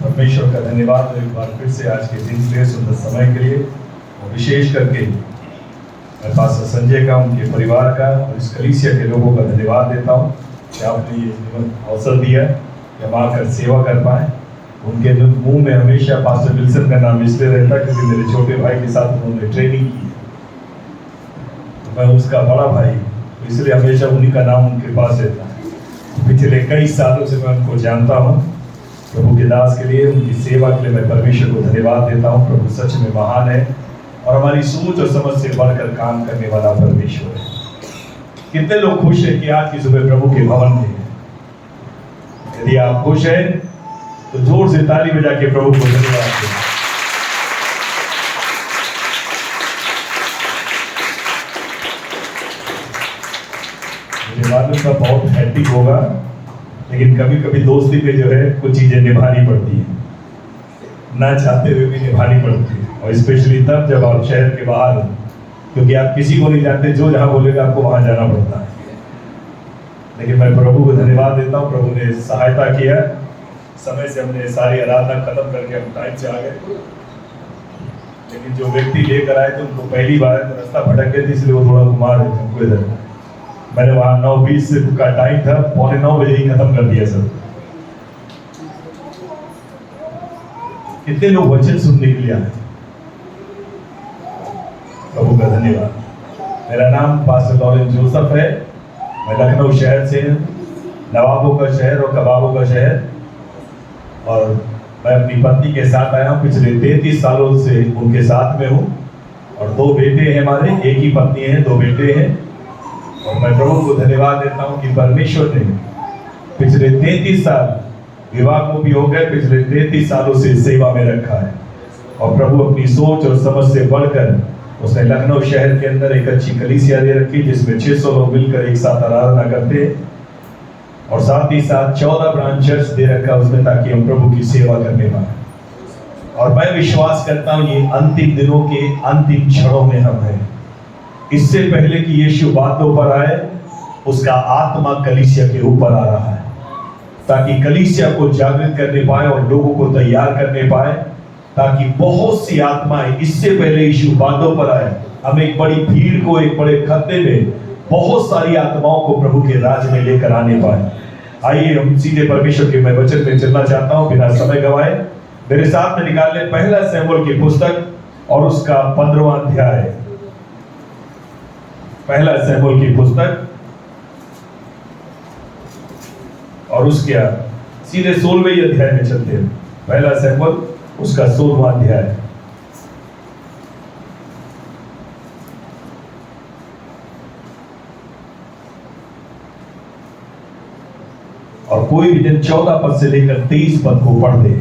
परमेश्वर का धन्यवाद एक बार फिर से आज के दिन के सुंदर समय के लिए, और विशेष करके मैं पास्टर संजय का, उनके परिवार का और इस कलीसिया के लोगों का धन्यवाद देता हूँ कि आपने ये अवसर दिया कि हम आकर सेवा कर पाए। उनके मुंह में हमेशा पास्टर विल्सन का नाम इसलिए रहता है क्योंकि मेरे छोटे भाई के साथ उन्होंने ट्रेनिंग की, तो मैं उसका बड़ा भाई, तो इसलिए हमेशा उन्हीं का नाम उनके पास रहता है। पिछले कई सालों से मैं उनको जानता हूँ। प्रभु के दास के लिए, उनकी सेवा के लिए मैं परमेश्वर को धन्यवाद देता हूँ। प्रभु सच में महान है और हमारी सोच और समझ से बढ़कर काम करने वाला परमेश्वर है। कितने लोग खुश हैं कि आज की सुबह प्रभु के भवन में हैं? यदि आप खुश हैं तो जोर से ताली बजा के प्रभु को धन्यवाद दें। मुझे मालूम था बहुत हैप्पी होगा, लेकिन कभी कभी दोस्ती में जो है कुछ चीजें निभानी पड़ती है, ना चाहते हुए भी निभानी पड़ती है, और स्पेशली तब जब आप शहर के बाहर हो, क्योंकि आप किसी को नहीं जानते, जो जहां बोलेगा आपको वहां जाना पड़ता है। लेकिन मैं प्रभु को धन्यवाद देता हूँ, प्रभु ने सहायता किया। समय से हमने सारी आराधना खत्म करके हम टाइम से आ गए, लेकिन जो व्यक्ति लेकर आए थे उनको पहली बार रास्ता भटक गए थे, इसलिए वो थोड़ा घुमा रहे थे हमको इधर। मैंने वहां 9:20 का टाइम था, 8:45 बजे ही खत्म कर दिया सब। कितने लोग वचन सुनने के लिए आए, प्रभु का धन्यवाद। मेरा नाम पास्टर लॉरेंस जोसेफ है। मैं लखनऊ शहर से हूँ, नवाबों का शहर और कबाबों का शहर, और मैं अपनी पत्नी के साथ आया हूँ। पिछले 33 सालों से उनके साथ में हूँ, और 2 बेटे हैं हमारे, एक ही पत्नी है, 2 बेटे हैं। और मैं प्रभु को धन्यवाद देता हूँ कि परमेश्वर ने पिछले 33 साल, विवाह को भी हो गए, पिछले 33 सालों से सेवा में रखा है। और प्रभु अपनी सोच और समझ से बढ़कर उसने लखनऊ शहर के अंदर एक अच्छी कलीसिया दे रखी, जिसमें 600 लोग मिलकर एक साथ आराधना करते हैं, और साथ ही साथ 14 ब्रांच चर्च दे रखा उसमें, ताकि हम प्रभु की सेवा करने पाए। और मैं विश्वास करता हूँ ये अंतिम दिनों के अंतिम क्षणों में हम हैं। इससे पहले कि यीशु बातों पर आए, उसका आत्मा कलीसिया के ऊपर आ रहा है, ताकि कलीसिया को जागृत करने पाए और लोगों को तैयार करने पाए, ताकि बहुत सी आत्माएं इससे पहले यीशु बातों पर आए, हम एक बड़ी भीड़ को एक बड़े खत्ते में बहुत सारी आत्माओं को प्रभु के राज में लेकर आने पाए। आइए हम सीधे परमेश्वर के मैं वचन में चलना चाहता हूं बिना समय गवाए। मेरे साथ में निकाल ले पहला शमूएल की पुस्तक और उसका 15वां अध्याय। पहला शमूएल की पुस्तक और उसके सीधे 16वें अध्याय में चलते हैं। पहला शमूएल उसका 16वां अध्याय। और कोई भी दिन 14 पद से लेकर 23 पद को पढ़ दे।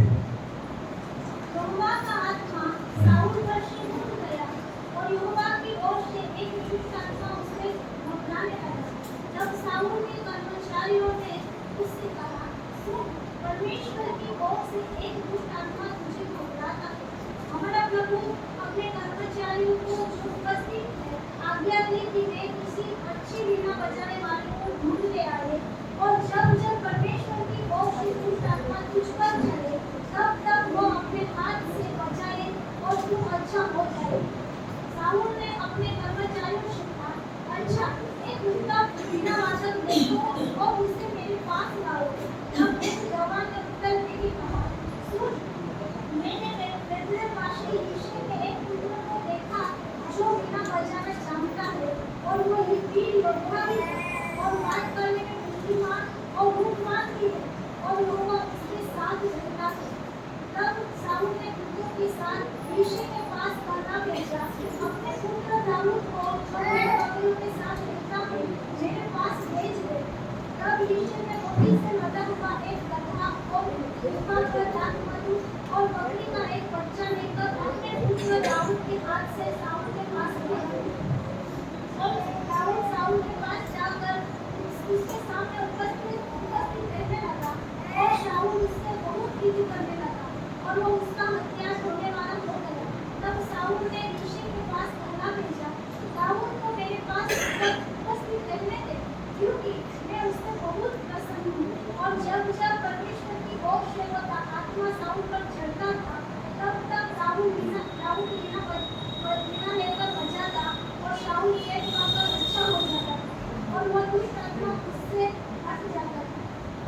और जब जब परमेश्वर की बहुत सेवा का आत्मा साउंड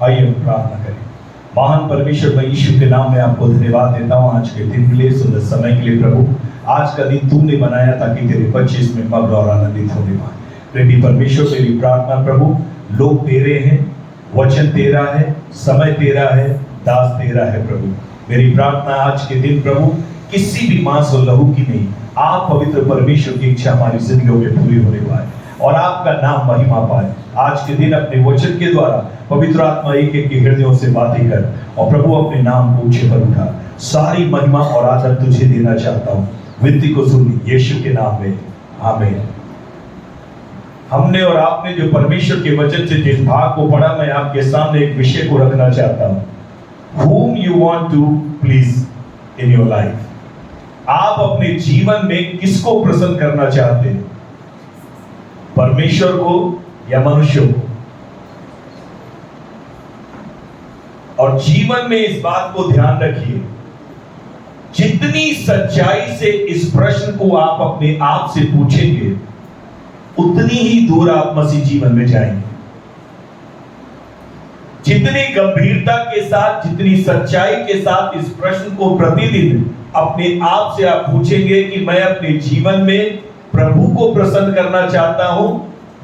आइए हम प्रार्थना करें। महान परमेश्वर, मैं यीशु के नाम में आपको धन्यवाद देता हूँ आज के दिन के लिए, सुंदर समय के लिए। प्रभु, आज का दिन तूने बनाया ताकि तेरे बच्चे इसमें मग्न और आनंदित होने पाए। प्रेमी परमेश्वर, मेरी प्रार्थना प्रभु, लोग तेरे हैं, वचन तेरा है, समय तेरा है, दास तेरा है। प्रभु, मेरी प्रार्थना आज के दिन प्रभु किसी भी मांस और लहू की नहीं, आप पवित्र परमेश्वर की इच्छा हमारी जिंदगियों में पूरी होने पाए और आपका नाम महिमा पाए। आज के दिन अपने वचन के द्वारा पवित्र आत्मा एक एक के हृदयों से बातें कर और प्रभु अपने नाम को ऊंचे पर उठा। सारी महिमा और आदर तुझे देना चाहता हूँ। विनती को सुन यीशु के नाम में, आमीन। हमने और आपने जो परमेश्वर के वचन से जिस भाग को पढ़ा, मैं आपके सामने एक विषय को रखना चाहता हूँ। Whom you want to please in your life? आप अपने जीवन में किसको प्रसन्न करना चाहते हैं? परमेश्वर को या मनुष्यों को? और जीवन में इस बात को ध्यान रखिए, जितनी सच्चाई से इस प्रश्न को आप अपने आप से पूछेंगे, उतनी ही दूर आप मसीह जीवन में जाएंगे। जितनी गंभीरता के साथ, जितनी सच्चाई के साथ इस प्रश्न को प्रतिदिन अपने आप से आप पूछेंगे कि मैं अपने जीवन में प्रभु को प्रसन्न करना चाहता हूं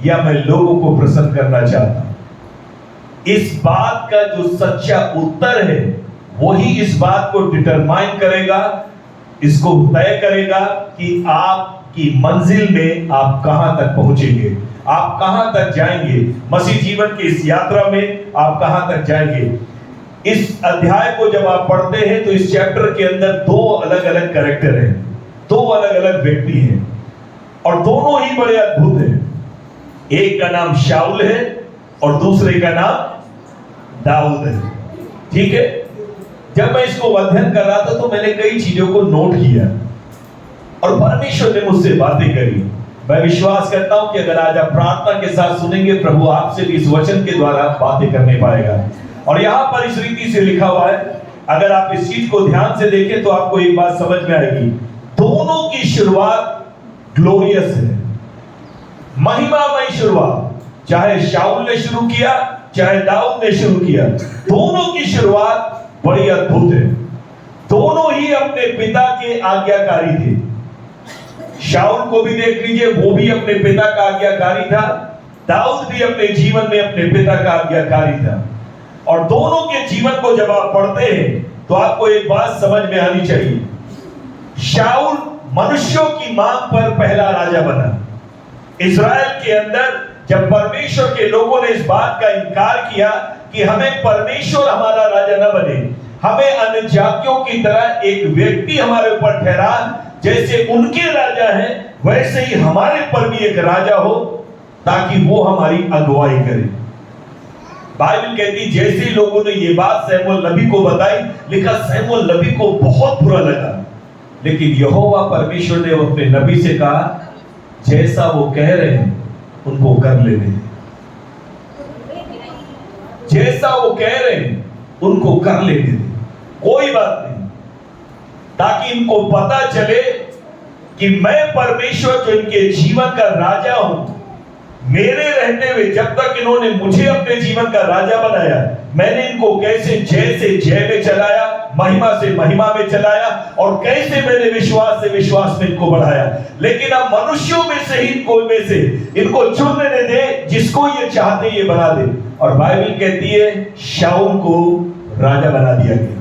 या मैं लोगों को प्रसन्न करना चाहता हूं, इस बात का जो सच्चा उत्तर है वही इस बात को डिटरमाइन करेगा, इसको तय करेगा कि आपकी मंजिल में आप कहां तक पहुंचेंगे, आप कहां तक जाएंगे। मसीह जीवन की इस यात्रा में आप कहां तक जाएंगे। इस अध्याय को जब आप पढ़ते हैं तो इस चैप्टर के अंदर दो अलग अलग कैरेक्टर हैं, दो अलग अलग व्यक्ति हैं और दोनों ही बड़े अद्भुत हैं। एक का नाम शाऊल है और दूसरे का नाम दाऊद है। ठीक है, जब मैं इसको अध्ययन कर रहा था तो मैंने कई चीजों को नोट किया और परमेश्वर ने मुझसे बातें करी। मैं विश्वास करता हूं कि अगर आज आप प्रार्थना के साथ सुनेंगे, प्रभु आपसे भी इस वचन के द्वारा बातें करने पाएगा। और यहां पर इस रीति से लिखा हुआ है, अगर आप इस चीज को ध्यान से देखें तो आपको एक बात समझ में आएगी। दोनों की शुरुआत ग्लोरियस है, महिमामय शुरुआत। चाहे शाऊल ने शुरू किया, चाहे दाऊद ने शुरू किया, दोनों की शुरुआत बड़ी अद्भुत है। दोनों ही अपने पिता के आज्ञाकारी थे। शाऊल को भी देख लीजिए, वो भी अपने पिता का आज्ञाकारी था। दाऊद भी अपने जीवन में अपने पिता का आज्ञाकारी था। और दोनों के जीवन को जब आप पढ़ते हैं तो आपको एक बात समझ में आनी चाहिए। शाऊल मनुष्यों की मांग पर पहला राजा बना। इस्राएल के अंदर जब परमेश्वर के लोगों ने इस बात का इनकार किया कि हमें परमेश्वर हमारा राजा न बने, हमें अन्य जातियों की तरह एक व्यक्ति हमारे ऊपर ठहरा, जैसे उनके राजा हैं वैसे ही हमारे पर भी एक राजा हो ताकि वो हमारी अगुवाई करे। बाइबल कहती जैसे लोगों ने ये बात शमूएल नबी को बताई, लिखा शमूएल नबी को बहुत बुरा लगा, लेकिन यहोवा परमेश्वर ने अपने नबी से कहा जैसा वो कह रहे हैं उनको कर लेने दे, जैसा वो कह रहे हैं उनको कर लेने दे, कोई बात नहीं, ताकि इनको पता चले कि मैं परमेश्वर जो इनके जीवन का राजा हूं। मेरे रहते हुए जब तक इन्होंने मुझे अपने जीवन का राजा बनाया, मैंने इनको कैसे जय से जय में चलाया, महिमा से महिमा में चलाया और कैसे मैंने विश्वास से विश्वास में इनको बढ़ाया। लेकिन अब मनुष्यों में से ही कोई में से इनको चुन लेने दे, जिसको ये चाहते ये बना दे। और बाइबल कहती है शाऊल को राजा बना दिया गया,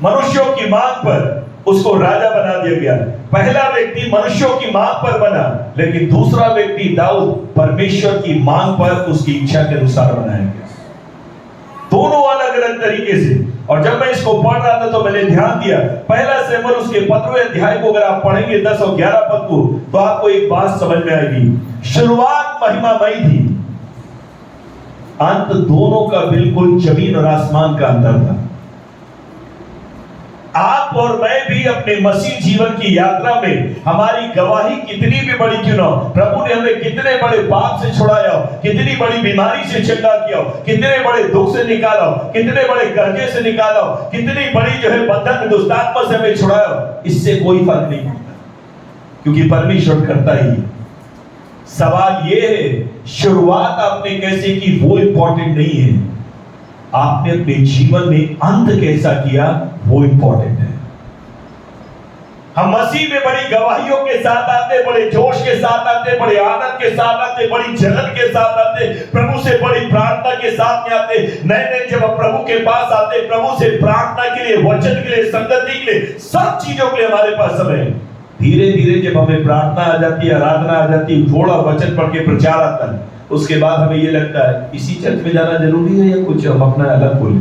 मनुष्यों की मांग पर उसको राजा बना दिया गया। पहला व्यक्ति मनुष्यों की मांग पर बना, लेकिन दूसरा व्यक्ति दाऊद परमेश्वर की मांग पर उसकी इच्छा के अनुसार बनाया गया। दोनों अलग अलग तरीके से। और जब मैं इसको पढ़ रहा था तो मैंने ध्यान दिया, पहला शमूएल उसके 15वें अध्याय को अगर आप पढ़ेंगे 10 और 11 पद को, तो आपको एक बात समझ में आएगी। शुरुआत महिमामय थी, अंत दोनों का बिल्कुल जमीन और आसमान का अंतर था। आप और मैं भी अपने मसीह जीवन की यात्रा में हमारी गवाही कितनी भी बड़ी क्यों ना हो, प्रभु ने हमें कितने बड़े पाप से छुड़ाया हो, कितनी बड़ी बीमारी से चंगा किया हो, कितने बड़े दुख से निकाला हो, कितने बड़े कर्जे से निकाला हो, कितनी बड़ी जो है बंधन दुष्टात्मा से हमें छुड़ाया हो, इससे कोई फर्क नहीं पड़ता, क्योंकि परमेश्वर करता ही है। सवाल यह है शुरुआत आपने कैसे की वो इंपॉर्टेंट नहीं है, आपने अपने जीवन में अंत कैसा किया वो इंपॉर्टेंट है। हम मसीह में बड़ी गवाहियों के साथ आते, बड़े जोश के साथ आते, बड़े आनंद के साथ आते, बड़ी जलन के साथ आते, प्रभु से बड़ी प्रार्थना के साथ में आते। नए नए जब हम प्रभु के पास आते, प्रभु से प्रार्थना के लिए, वचन के लिए, संगति के लिए, सब चीजों के लिए हमारे पास समय है। धीरे धीरे जब हमें प्रार्थना आ जाती है, आराधना आ जाती है, थोड़ा वचन पढ़ के प्रचार आता है, उसके बाद हमें ये लगता है इसी चर्च में जाना जरूरी है या कुछ हम अपना अलग बोले।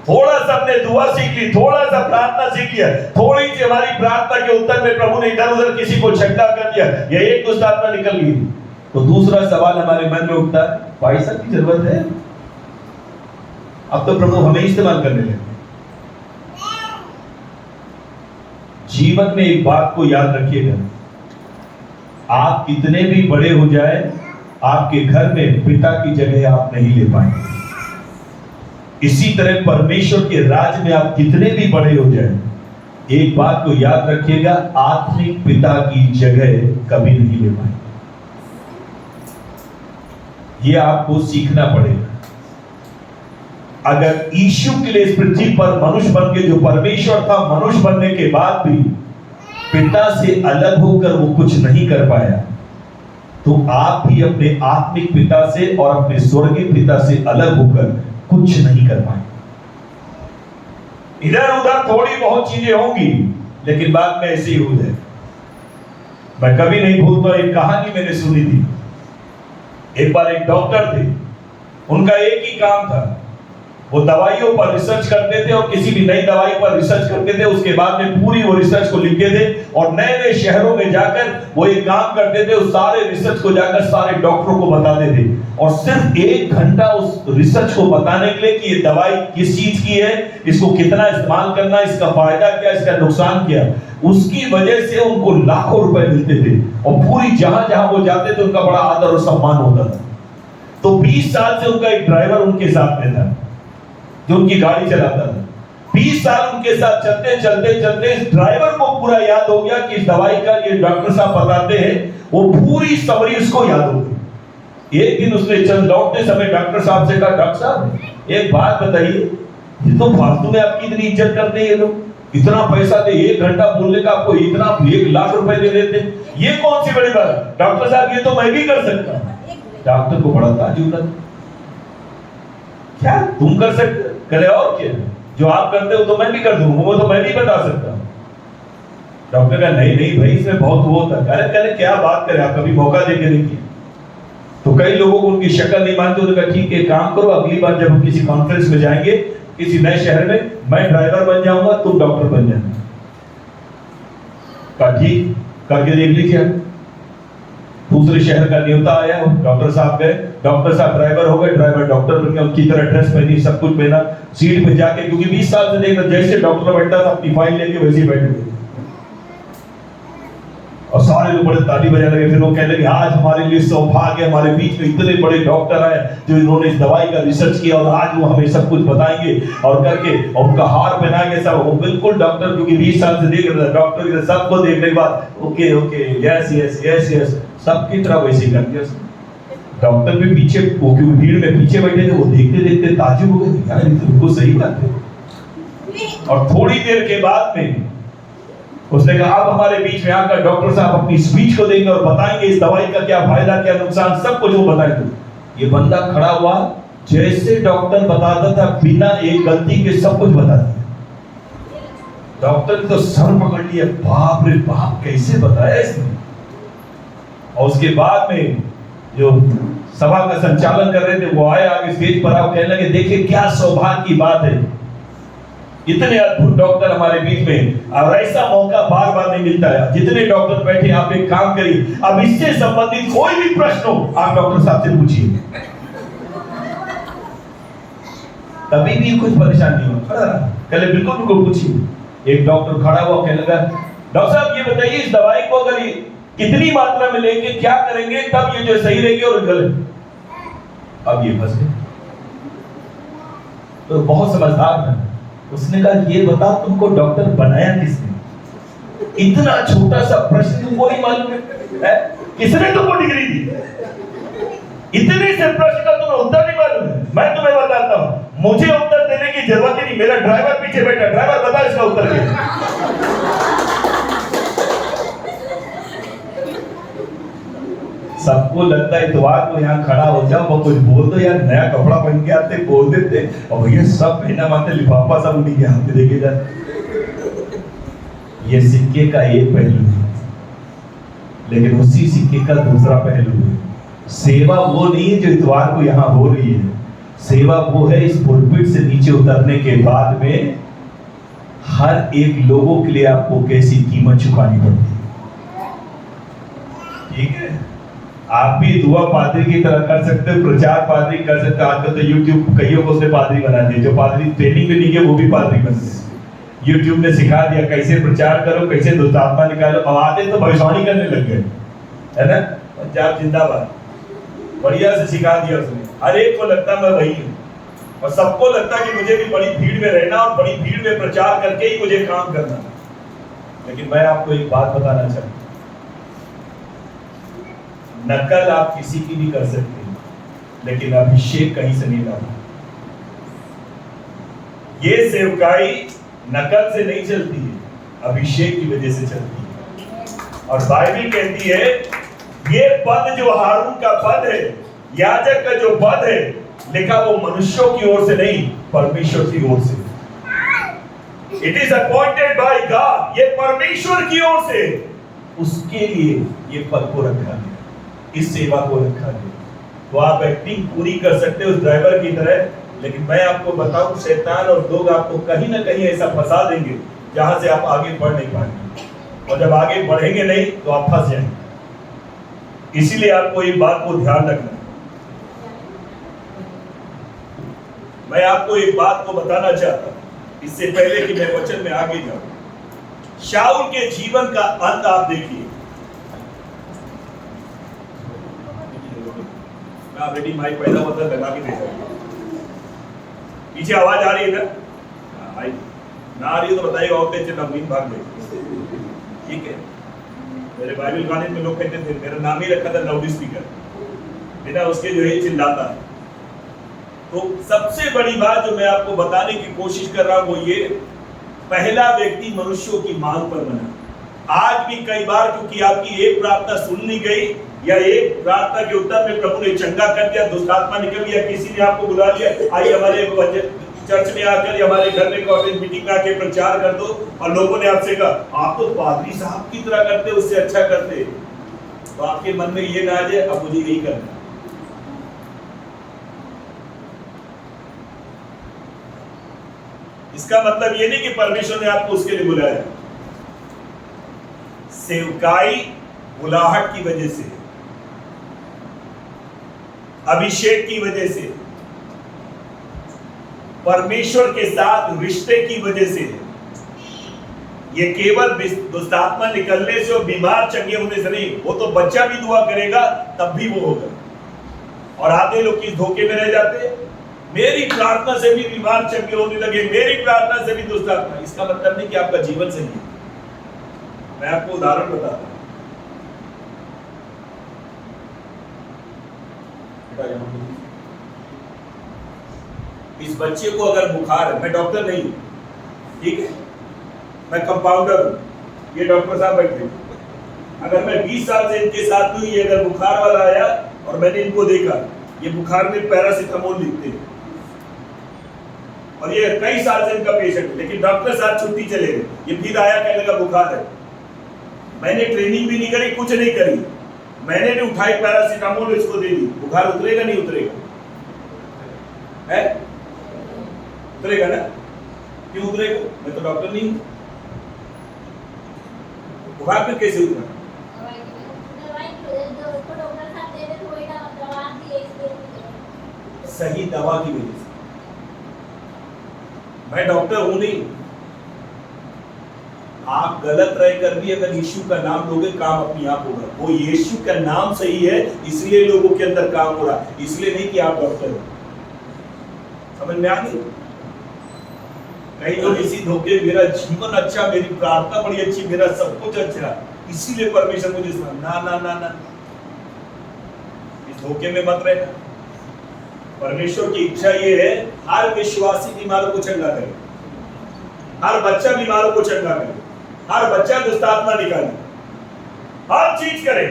थोड़ा सा हमने दुआ सीख ली, थोड़ा सा प्रार्थना सीख लिया, थोड़ी सी हमारी प्रार्थना के उत्तर में प्रभु ने इधर उधर किसी को छक्का कर दिया या एक दुष्ट आत्मा निकल गई, तो दूसरा सवाल हमारे मन में उठता है, भाई साहब की जरूरत है? अब तो प्रभु हमें इस्तेमाल करने लगे। जीवन में एक बात को याद रखिएगा, आप कितने भी बड़े हो जाए, आपके घर में पिता की जगह आप नहीं ले पाएंगे। इसी तरह परमेश्वर के राज में आप कितने भी बड़े हो जाए, एक बात को याद रखिएगा, आत्मिक पिता की जगह कभी नहीं ले पाएंगे। यह आपको सीखना पड़ेगा। अगर यीशु के लिए इस पृथ्वी पर मनुष्य बन के, जो परमेश्वर था, मनुष्य बनने के बाद भी पिता से अलग होकर वो कुछ नहीं कर पाया, तो आप भी अपने आत्मिक पिता से और अपने स्वर्गीय पिता से अलग होकर कुछ नहीं कर पाए। इधर उधर थोड़ी बहुत चीजें होंगी, लेकिन बाद में ऐसे ही हो जाए। मैं कभी नहीं भूलता, एक कहानी मैंने सुनी थी। एक बार एक डॉक्टर थे, उनका एक ही काम था, वो दवाइयों पर रिसर्च करते थे और किसी भी नई दवाई पर रिसर्च करते थे। उसके बाद में पूरी वो रिसर्च को लिखते थे और नए नए शहरों में जाकर वो एक काम करते थे, उस सारे रिसर्च को जाकर सारे डॉक्टरों को बताते थे और सिर्फ 1 घंटा उस रिसर्च को बताने के लिए कि ये दवाई किस चीज की है, इसको कितना इस्तेमाल करना, इसका फायदा क्या, इसका नुकसान क्या, उसकी वजह से उनको लाखों रुपए मिलते थे और पूरी जहां जहां वो जाते थे उनका बड़ा आदर और सम्मान होता था। तो 20 साल से उनका एक ड्राइवर उनके साथ में था जो उनकी गाड़ी चलाता था। 20 साल उनके साथ चलते चलते चलते इस ड्राइवर को पूरा याद हो गया कि इस दवाई का ये डॉक्टर साहब बताते हैं, वो पूरी समरी उसको याद हो गई। एक दिन उसने चल लौटते समय डॉक्टर साहब से कहा, डॉक्टर साहब एक बात बताइए, ये तो फालतू में आपकी इतनी इज्जत करते हैं ये लोग, इतना पैसा दे, 1 घंटा बोलने का आपको इतना 1 लाख रुपए दे देते, ये कौन सी बड़ी बात? डॉक्टर साहब ये तो मैं भी कर सकता हूं। डॉक्टर को बड़ा ताज्जुब लगा, क्या तुम कर सकते? करे और क्या, जो आप करते हो तो मैं भी कर दूंगा, वो तो मैं भी बता सकता हूं। डॉक्टर का नहीं नहीं भाई, इसमें बहुत वो होता है। अरे क्या बात करें, आप कभी मौका दे के देखिए। तो कई लोगों को उनकी शक्ल नहीं मानते, उन्होंने कहा ठीक है, काम करो, अगली बार जब हम किसी कॉन्फ्रेंस में जाएंगे किसी नए शहर में, मैं ड्राइवर बन जाऊंगा, तुम डॉक्टर बन जाना। कहा ठीक, करके देख लीजिए। दूसरे शहर का न्योता आया, डॉक्टर साहब गए, डॉक्टर साहब ड्राइवर हो गए, ड्राइवर डॉक्टर बन गया, उनकी तरह ड्रेस पहनी, सब कुछ पहना, सीट पे जाके, क्योंकि 20 साल से देख रहे जैसे डॉक्टर बैठता था अपनी फाइल लेके वैसे ही बैठे थे और सारे लोग बड़े ताली बजाने लगे। फिर वो कहने लगे आज हमारे लिए सौभाग्य, हमारे बीच में इतने बड़े डॉक्टर आए जो इन्होंने इस दवाई का रिसर्च किया और आज वो हमें सब कुछ बताएंगे और करके, और उनका हार पहनाएंगे सब। वो बिल्कुल डॉक्टर, क्योंकि 20 साल से देख रहे थे डॉक्टर की, सबको देखने के बाद okay okay yes yes yes yes, सबकी तरह वैसे ही कर दिया। डॉक्टर भी पीछे, वो क्यों भीड़ में पीछे बैठे थे, वो देखते देखते ताज्जुब हो गए, यार ये तो बिल्कुल सही बात है। और थोड़ी देर के बाद में उसने कहा अब हमारे बीच में आकर डॉक्टर साहब अपनी स्पीच को देंगे और बताएंगे इस दवाई का क्या फायदा, क्या नुकसान, सब कुछ वो बताएंगे। ये बंदा खड़ा हुआ, जैसे डॉक्टर बताता था बिना एक गलती के सब कुछ बता दिया। डॉक्टर ने तो सर पकड़ लिया, बाप रे बाप कैसे बताया इसने। और उसके बाद में जो सभा का संचालन कर रहे थे वो आए, आगे स्टेज पर आओ, कहने लगे देखिए क्या सौभाग्य की बात है, इतने अद्भुत डॉक्टर हमारे बीच में, और ऐसा मौका बार बार नहीं मिलता है। जितने डॉक्टर बैठे, आप एक काम करिए, अब इससे संबंधित कोई भी प्रश्न हो आप डॉक्टर साहब से पूछिए, कभी भी कुछ परेशान नहीं हो। खड़ा कहले बिल्कुल बिल्कुल पूछिए। एक डॉक्टर खड़ा हुआ, कहने लगा डॉक्टर साहब ये बताइए इस दवाई को अगर कितनी मात्रा में लेंगे, क्या करेंगे तब ये जो सही रहेगी और गलत। अब ये फंस गए। तो बहुत समझदार था, उसने कहा ये बता तुमको डॉक्टर बनाया किसने? इतना छोटा सा प्रश्न तुमको नहीं मालूम है? किसने तुमको डिग्री दी? इतने से प्रश्न का तुम्हें उत्तर नहीं मालूम है? मैं तुम्हें बताता हूं, मुझे उत्तर देने की जरूरत ही नहीं, मेरा ड्राइवर पीछे बैठा, ड्राइवर बता इसका उत्तर क्या। सबको लगता है इतवार को यहाँ खड़ा हो जाओ, वो कुछ बोल दो यार, नया कपड़ा पहन के आते बोल देते, और भैया सब पहना मानते, लिफाफा सब उन्हीं के हाथ में देखे जाते। ये सिक्के का एक पहलू है, लेकिन उसी सिक्के का दूसरा पहलू है। सेवा वो नहीं है जो इतवार को यहाँ हो रही है, सेवा वो है इस पुलपिट से नीचे उतरने के बाद में हर एक लोगों के लिए आपको कैसी कीमत चुकानी पड़ती है। ठीक है, आप भी दुआ पादरी की तरह कर सकते हो, प्रचार पादरी कर सकते हो। आजकल तो यूट्यूब कईयों को उसने पादरी बना दिया, जो पादरी ट्रेनिंग में नहीं गए वो भी पादरी बन गए। यूट्यूब ने सिखा दिया कैसे प्रचार करो, कैसे दुष्ट आत्मा निकालो, और आते तो भविष्यवाणी करने लग गए, है ना। पंजाब जिंदाबाद, बढ़िया से सिखा दिया उसने। हर एक को लगता मैं वही हूँ, और सबको लगता कि मुझे भी बड़ी भीड़ में रहना और बड़ी भीड़ में प्रचार करके ही मुझे काम करना। लेकिन मैं आपको एक बात बताना चाहता हूँ, नकल आप किसी की भी कर सकते हैं, लेकिन अभिषेक कहीं से नहीं लाना। ये सेवकाई नकल से नहीं चलती है, अभिषेक की वजह से चलती है। और बाइबल कहती है ये पद जो हारून का पद है, याजक का जो पद है, लिखा वो मनुष्यों की ओर से नहीं, परमेश्वर की ओर से। It is appointed by God, ये परमेश्वर की ओर से उसके लिए ये पद को रखा गया, इस सेवा को रखा गया। तो आप एक्टिंग पूरी कर सकते हो उस ड्राइवर की तरह, लेकिन मैं आपको बताऊं, शैतान और लोग आपको कहीं ना कहीं ऐसा फंसा देंगे जहां से आप आगे बढ़ नहीं पाएंगे, और जब आगे बढ़ेंगे नहीं तो आप फंस जाएंगे। इसीलिए आपको एक बात को ध्यान रखना है। मैं आपको एक बात को बताना चाहता हूं, इससे पहले कि मैं वचन में आगे जाऊं। शाऊल के जीवन का अंत आप देखिए। ऑलरेडी माइक पैदा होता है, लगा के देखा। पीछे आवाज आ रही है ना? ना आ रही है तो बताइएगा, और तेज नवीन भाग गए। ठीक है, मेरे बाइबल कॉलेज में लोग कहते थे, मेरा नाम ही रखा था लाउड स्पीकर, बिना उसके जो है चिल्लाता है। तो सबसे बड़ी बात जो मैं आपको बताने की कोशिश कर रहा हूं वो ये, पहला व्यक्ति मनुष्यों की मांग पर बना। आज भी कई बार क्योंकि आपकी एक प्रार्थना सुन ली गई, या एक प्रार्थना के उत्तर में प्रभु ने चंगा कर दिया, दुष्ट आत्मा निकल गया, किसी ने आपको बुला लिया, आइए हमारे चर्च में आकर, हमारे घर में कॉलेज मीटिंग में आके प्रचार कर दो, और लोगों ने आपसे कहा आप तो पादरी साहब की तरह करते, उससे अच्छा करते, तो आपके मन में ये ना आ जाए अब मुझे यही करना। इसका मतलब ये नहीं कि परमेश्वर ने आपको उसके लिए बुलाया। सेवकाई बुलाहट की वजह से, अभिषेक की वजह से, परमेश्वर के साथ रिश्ते की वजह से, ये केवल दुष्ट आत्मा निकलने से और बीमार चंगे होने से नहीं, वो तो बच्चा भी दुआ करेगा तब भी वो होगा। और आधे लोग किस धोखे में रह जाते हैं, मेरी प्रार्थना से भी बीमार चंगे होने लगे, मेरी प्रार्थना से भी दुष्ट आत्मा। इसका मतलब नहीं कि आपका जीवन सही है। मैं आपको उदाहरण बताता हूं। इस बच्चे को अगर बुखार है, मैं डॉक्टर नहीं हूं, ठीक है, मैं कंपाउंडर हूं, ये डॉक्टर साहब बैठे, अगर मैं 20 साल से इनके साथ हूं, ये अगर बुखार वाला आया और मैंने इनको देखा, ये बुखार में पैरासिटामोल लिखते हैं, और ये कई साल से इनका पेशेंट है, लेकिन डॉक्टर साहब छुट्टी चले गए, ये फिर आया, कहने लगा बुखार है। मैंने ट्रेनिंग भी नहीं करी, कुछ नहीं करी, मैंने भी उठाई पैरासिटामोल इसको दे दी, बुखार उतरेगा नहीं उतरेगा? है उतरेगा ना? क्यों उतरेगा? मैं तो डॉक्टर नहीं हूं। बुखार फिर कैसे उतरा? सही दवा की वजह से। मैं डॉक्टर हूं नहीं। आप गलत रहकर भी अगर यीशु का नाम लोगे, काम अपने आप होगा। वो यीशु का नाम सही है, इसलिए लोगों के अंदर काम हो रहा है, इसलिए नहीं कि आप डॉक्टर हो। समझ में आ गई? कई लोग इसी धोखे, मेरा जीवन अच्छा, मेरी प्रार्थना बड़ी अच्छी, मेरा सब कुछ अच्छा, इसीलिए परमेश्वर मुझे सुना। ना ना ना ना, इस धोखे में मत रहना। परमेश्वर की इच्छा ये है हर विश्वासी बीमारों को चंगा करे, हर बच्चा बीमारों को चंगा करे, हर बच्चा दुष्ट आत्मा निकाले, हर चीज करे।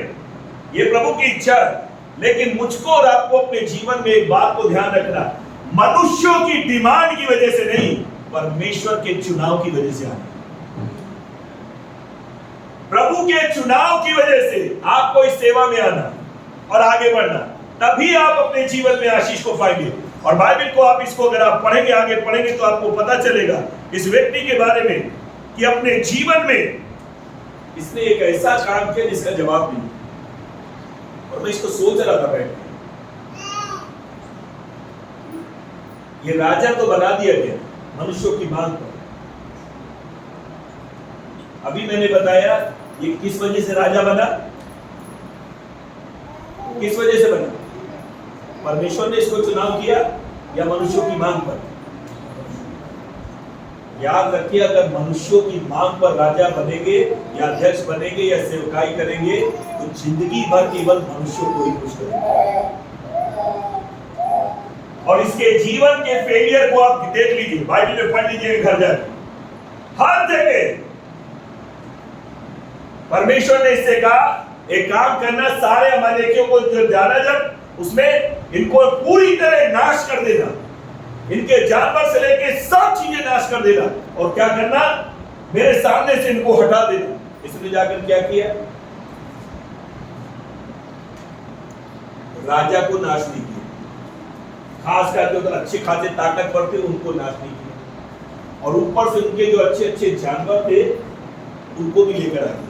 ये प्रभु की इच्छा है। लेकिन मुझको और आपको अपने जीवन में एक बात को ध्यान रखना, मनुष्यों की डिमांड की वजह से नहीं, परमेश्वर के चुनाव की वजह से आना। प्रभु के चुनाव की वजह से आपको इस सेवा में आना और आगे बढ़ना, तभी आप अपने जीवन में आशीष को पाएंगे। और बाइबल को आप इसको अगर आप पढ़ेंगे, आगे पढ़ेंगे, तो आपको पता चलेगा इस व्यक्ति के बारे में कि अपने जीवन में इसने एक ऐसा काम किया जिसका जवाब नहीं। और मैं इसको सोच रहा था बैठ, ये राजा तो बना दिया गया मनुष्यों की मांग पर। अभी मैंने बताया ये किस वजह से राजा बना, किस वजह से बना? परमेश्वर ने इसको चुनाव किया या मनुष्यों की मांग पर? याद रखिए, अगर मनुष्यों की मांग पर राजा बनेंगे या अध्यक्ष बनेंगे या सेवकाई करेंगे तो जिंदगी भर केवल मनुष्यों को ही खुश करेंगे। और इसके जीवन के फेलियर को आप देख लीजिए, बाइबल में पढ़ लीजिए घर जाके, हर जगह परमेश्वर ने इससे कहा एक काम करना, सारे अमालेकियों को जो जाना जब उसमें इनको पूरी तरह नाश कर देना, इनके जानवर से लेके सब चीजें नाश कर देना, और क्या करना, मेरे सामने से इनको हटा देना। इसने जाकर क्या किया? राजा को नाश नहीं किया, खास करके जो अच्छे खासे ताकतवर थे उनको नाश नहीं किया, और ऊपर से उनके जो अच्छे अच्छे जानवर थे उनको भी लेकर आ गया।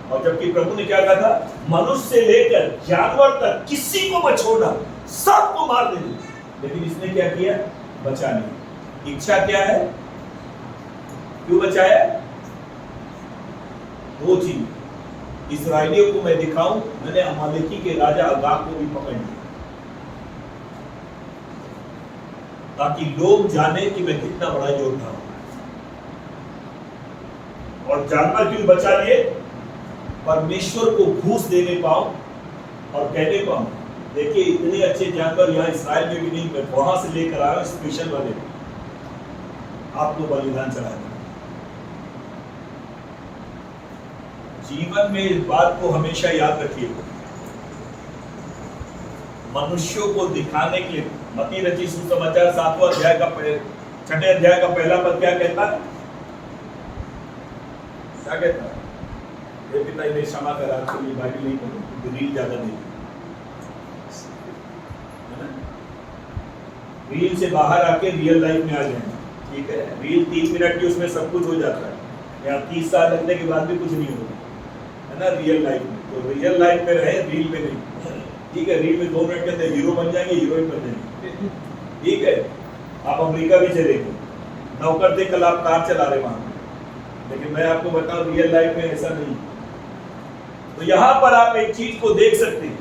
और जबकि प्रभु ने क्या कहा था, मनुष्य से लेकर जानवर तक किसी को मत छोड़ना, सबको मार देना। लेकिन इसने क्या किया? बचाने। इच्छा क्या है? क्यों बचाया? दो चीज, इस्राएलियों को मैं दिखाऊं, मैंने अमालेकी के राजा अगाग को भी पकड़ लिया, ताकि लोग जाने कि मैं कितना बड़ा योद्धा हूं। और जानवर क्यों बचा लिए? परमेश्वर को घूस देने पाऊं और कहने पाऊं, देखिए इतने अच्छे जानवर यहाँ इस्राएल में भी नहीं, मैं वहां से लेकर आया स्पेशल वाले, आपको बलिदान चढ़ा दें। जीवन में इस बात को हमेशा याद रखिए, मनुष्यों को दिखाने के लिए मत्ती रचित सुसमाचार 7वां अध्याय का 6ठे अध्याय का पहला पद क्या कहता है? क्या कहता है? ये पिता इन्हें क्षमा करा, आपको ये बाइबल नहीं पढ़ो, रील ज्यादा नहीं, है ना? रील से बाहर आके रियल लाइफ में आ जाए, ठीक है? रील 3 मिनट की, उसमें सब कुछ हो जाता है, या 30 साल लगने के बाद भी कुछ नहीं होगा, है ना? रियल लाइफ में तो रियल लाइफ में रहे, रील में नहीं, ठीक है? रील में 2 मिनट के अंदर हीरो बन जाएंगे, हीरोइन बन जाएंगे, ठीक है? आप अमेरिका भी चले गए, नौकर थे, कल आप कार चला रहे वहां, लेकिन मैं आपको बताऊं रियल लाइफ में ऐसा नहीं। तो यहां पर आप एक चीज को देख सकते हैं,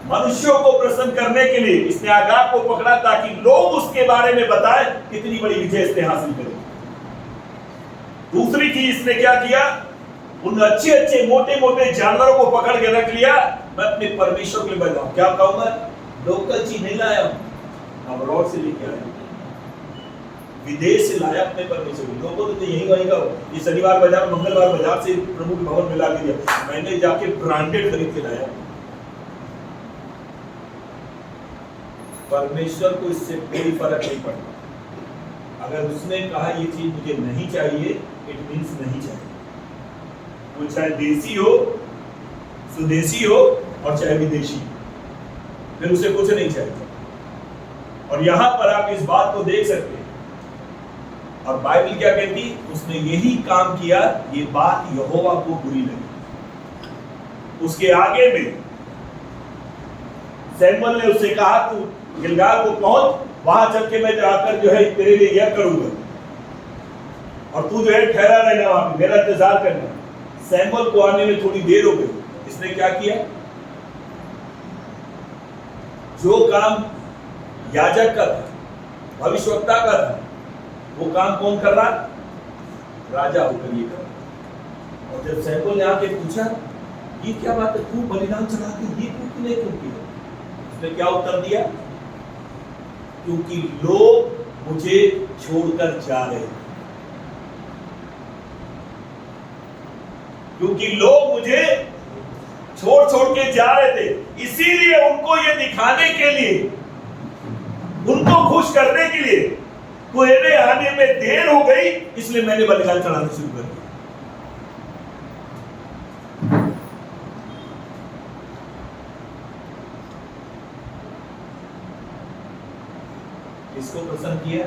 मनुष्यों को प्रसन्न करने के लिए इसने आगाग को पकड़ा ताकि लोग उसके बारे में बताएं कितनी बड़ी विजय इसने हासिल करी। दूसरी चीज इसने क्या किया, उन अच्छे अच्छे मोटे मोटे जानवरों को पकड़ के रख लिया। मैं अपने परमेश्वर के लिए बताऊं, क्या कहूंगा, लोकल चीज नहीं लाया, अब्रॉड से लेके आया, विदेश से लाया अपने परमेश्वर को। लोगों ने तो यही वही का, ये शनिवार बाजार मंगलवार बाजार से प्रभु के भवन में ला दिया, मैंने जाके ब्रांडेड खरीद के लाया। परमेश्वर को इससे कोई फर्क नहीं पड़ता। अगर उसने कहा ये चीज मुझे नहीं चाहिए, इट मींस नहीं चाहिए, वो चाहे देसी हो, स्वदेशी हो और चाहे विदेशी, फिर उसे कुछ नहीं चाहिए। और यहां पर आप इस बात को देख सकते हैं। और बाइबल क्या कहती, उसने यही काम किया, ये बात यहोवा को बुरी लगी। उसके आगे में सैमुअल ने उससे कहा, तू गिलगाल को पहुंच, वहां चल के मैं जाकर जो है तेरे लिए यह करूंगा, और तू जो है ठहरा रहना वहां पे, मेरा इंतजार करना। सैमुअल को आने में थोड़ी देर हो गई, इसने क्या किया, जो काम याजक का था, भविष्यवक्ता का था, वो काम कौन कर रहा? राजा होकर ये कर रहा। और जब सैमुअल ने आके पूछा, ये क्या बात है, तू बलिदान चढ़ा के ये क्यों नहीं किया? उसने क्या उत्तर दिया? क्योंकि लोग मुझे छोड़कर जा रहे हैं, क्योंकि लोग मुझे छोड़ के जा रहे थे, इसीलिए उनको ये दिखाने के लिए, उनको खुश करने के लिए मेरे आने में देर हो गई, इसलिए मैंने बलिदान चढ़ाना शुरू कर दिया। किसको प्रसन्न किया?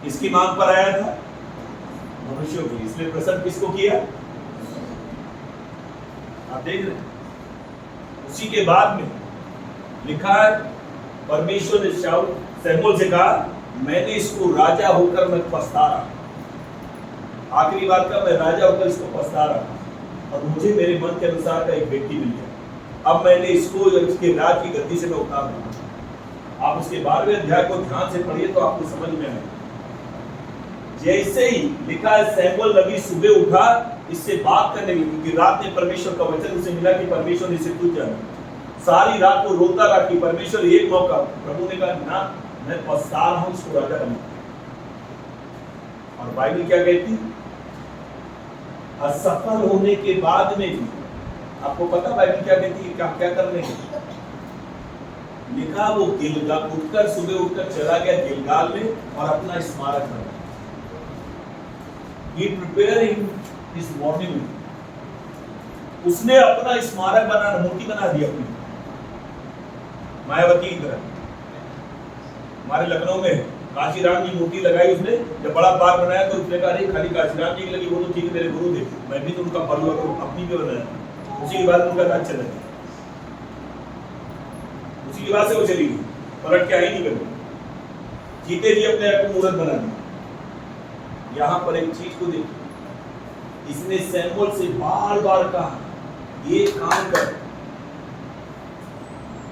किसकी मांग पर आया था? मनुष्यों की। इसलिए प्रसन्न किसको किया? आप देख रहे हैं। उसी के बाद में लिखा है, परमेश्वर ने शमूएल से कहा, मैंने इसको राजा होकर मैं पछता रहा। आखिरी बात का, मैं राजा होकर इसको पछता रहा और मुझे मेरे मन के अनुसार का एक व्यक्ति मिल गया। अब मैंने इसको इसके राज की गद्दी से मैं उतार दूंगा। आप उसके 12वें अध्याय को ध्यान से पढ़िए तो आपको समझ में आएगा। जैसे ही लिखा है, शमूएल नबी सुबह उठा इससे बात करने के लिए, क्योंकि रात में परमेश्वर का वचन उसे मिला कि परमेश्वर ने इसे तुझ जाना। सारी रात को रोता रहा कि परमेश्वर एक मौका। प्रभु ने कहा, ना, मैं पछता रहा हूं इसको राजा बना। और बाइबल क्या कहती? असफल होने के बाद में भी, आपको पता बाइबल क्या कहती है? क्या करने के लिखा, वो गिलगाल उठकर, सुबह उठकर चला गया गिलगाल में और अपना स्मारक बना। He preparing his monument. उसने अपना स्मारक बनाना, मूर्ति बना दी अपनी, मायावती की तरह। हमारे लखनऊ में काशीराम की मूर्ति लगाई उसने। जब बड़ा पार्क बनाया तो उसने कहा, खाली काशीराम जी की लगी, वो तो ठीक है, मेरे गुरु थे, मैं भी तो उनका फॉलोअर हूं, अपनी भी बनाया। उसी के बाद उनका राज चला गया, उसी के बाद से वो चली गई, पलट के आई नहीं कर। जीते जी अपने आप को मूर्त बना दिया। यहां पर एक चीज को देखिए, इसने शमूएल से बार बार कहा, ये काम कर,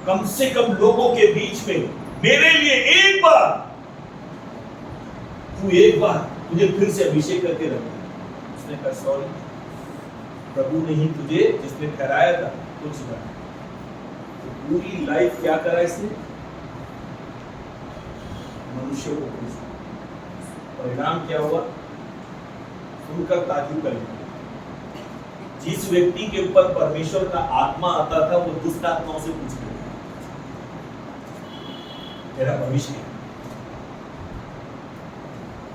कम से कम लोगों के बीच में मेरे लिए एक बार तुझे फिर से अभिषेक करके रख। उसने कहा, सॉरी, प्रभु ने ही तुझे जिसने ठहराया था कुछ ना। तो पूरी लाइफ क्या करा इसने? मनुष्यों को खुश। परिणाम क्या हुआ? सुनकर ताज्जुब करेंगे। जिस व्यक्ति के ऊपर परमेश्वर का आत्मा आता था, वो दुष्ट आत्माओं से पूछते थे, तेरा भविष्य क्या?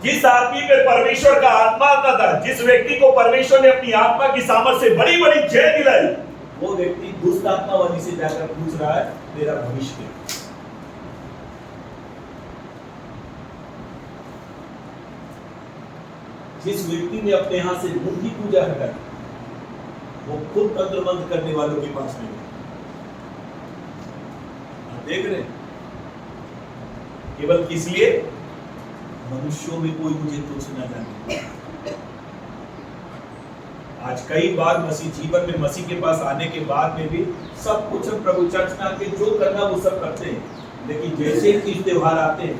जिस आदमी पे परमेश्वर का आत्मा आता था, जिस व्यक्ति को परमेश्वर ने अपनी आत्मा की सामर्थ्य से बड़ी बड़ी जय दिलाई, वो व्यक्ति दुष्ट आत्मा वाली से जाकर पूछ रहा है, तेरा भविष्य क्या? जिस व्यक्ति ने अपने यहां से मूर्ति पूजा हटाई, वो खुद तंत्र मंत्र करने वालों के पास में गया। आप देख रहे हैं, केवल किस लिए? मनुष्यों में कोई मुझे तुच्छ न जाने। आज कई बार मसीह जीवन में, मसीह के पास आने के बाद में भी सब कुछ हम प्रभु चर्च में आके जो करना वो सब करते हैं, लेकिन जैसे ही तीज त्योहार आते हैं,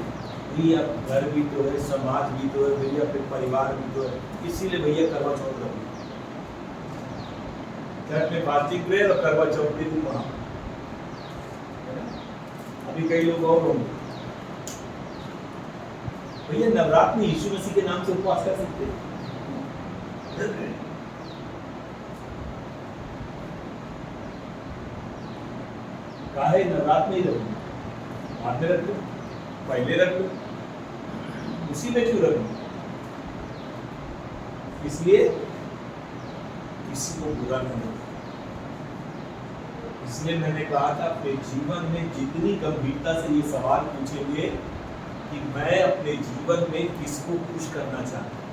भैया घर भी तो है, समाज भी तो है, भैया फिर परिवार भी तो है, इसीलिए भैया करवा चौथ रखो। चर्च में फास्टिंग प्रेयर और करवा चौथ भी तुम वहां। अभी कई लोग और होंगे, भैया नवरात्र में यीशु मसीह के नाम से उपवास कर सकते हैं। काहे नवरात्र में ही रखो, बाद में रख लो, पहले रख लो, उसी में क्यों रख लो? इसलिए किसी को बुरा न लगे। इसलिए मैंने कहा था, अपने जीवन में जितनी गंभीरता से ये सवाल पूछेंगे कि मैं अपने जीवन में किसको खुश करना चाहता हूं,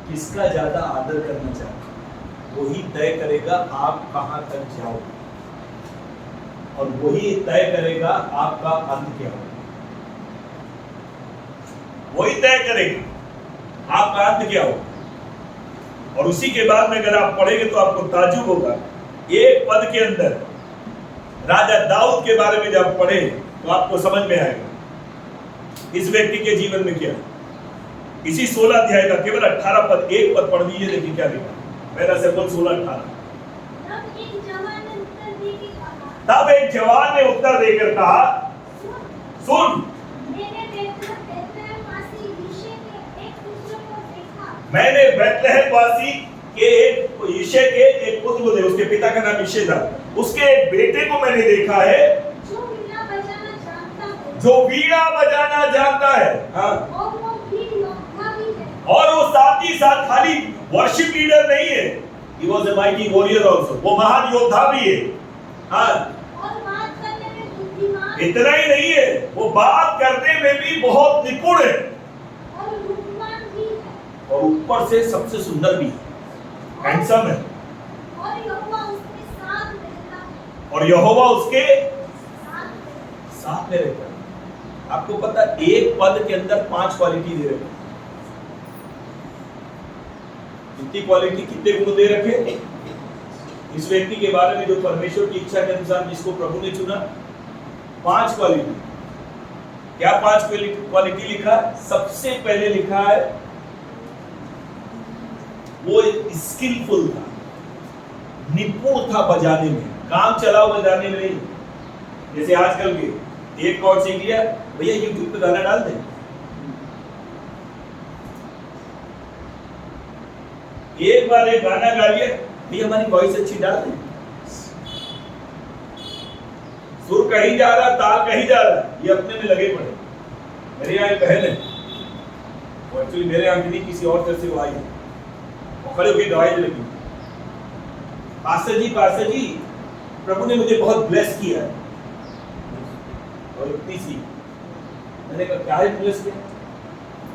किसका ज्यादा आदर करना चाहता हूं, वही तय करेगा आप कहां तक जाओगे, और वही तय करेगा आपका अंत क्या होगा। वही तय करेगा आपका अंत क्या होगा। और उसी के बाद में अगर आप पढ़ेंगे तो आपको ताज्जुब होगा, एक पद के अंदर राजा दाऊद के बारे में जब पढ़े तो आपको समझ में आएगा इस व्यक्ति के जीवन में क्या। इसी 16 अध्याय का केवल 18 पद, एक पद पढ़ दीजिए, देखिए क्या लिखा। पहला शमूएल 16:18। तब एक जवान ने उत्तर देकर कहा, सुन, मैंने बेथलेहम वासी के एक यिशै के एक पुत्र को देखा, उसके पिता का नाम यिशै था, उसके एक बेटे को मैंने देखा है जो वीणा बजाना जानता है। हाँ, और वो साथ ही साथ खाली वर्शिप लीडर नहीं है, he was a mighty warrior also, वो महान योद्धा भी है। हाँ, इतना ही नहीं है, वो बात करने में भी बहुत निपुण है और ऊपर से सबसे सुंदर भी है, हैंडसम है। और यहोवा उसके साथ में रहता है। आपको पता है, एक पद के अंदर 5 क्वालिटी दे रखे। कितनी क्वालिटी, कितने गुण दे रखे इस व्यक्ति के बारे में जो परमेश्वर की इच्छा के अनुसार जिसको प्रभु ने चुना? 5 क्वालिटी। क्या 5 क्वालिटी लिखा? सबसे पहले लिखा है वो स्किलफुल था, निपुण था बजाने में, काम चलाओ बजाने में नहीं। जैसे आजकल के एक कॉर्ड सीख लिया, भैया यूट्यूब पे गाना डाल दे। एक बार एक गाना गा लिया, भैया हमारी वॉइस अच्छी डाल दे। सुर कहीं जा रहा, ताल कहीं जा रहा, ये अपने में लगे पड़े। मेरे यहाँ एक बहन है, वो एक्चुअली मेरे यहाँ नहीं, किसी और तरह से वो आई है, खड़े होकर दवाई दे लगी, पास्टर जी प्रभु ने मुझे बहुत ब्लेस किया है। और इतनी सी, मैंने कहा क्या है ब्लेस किया?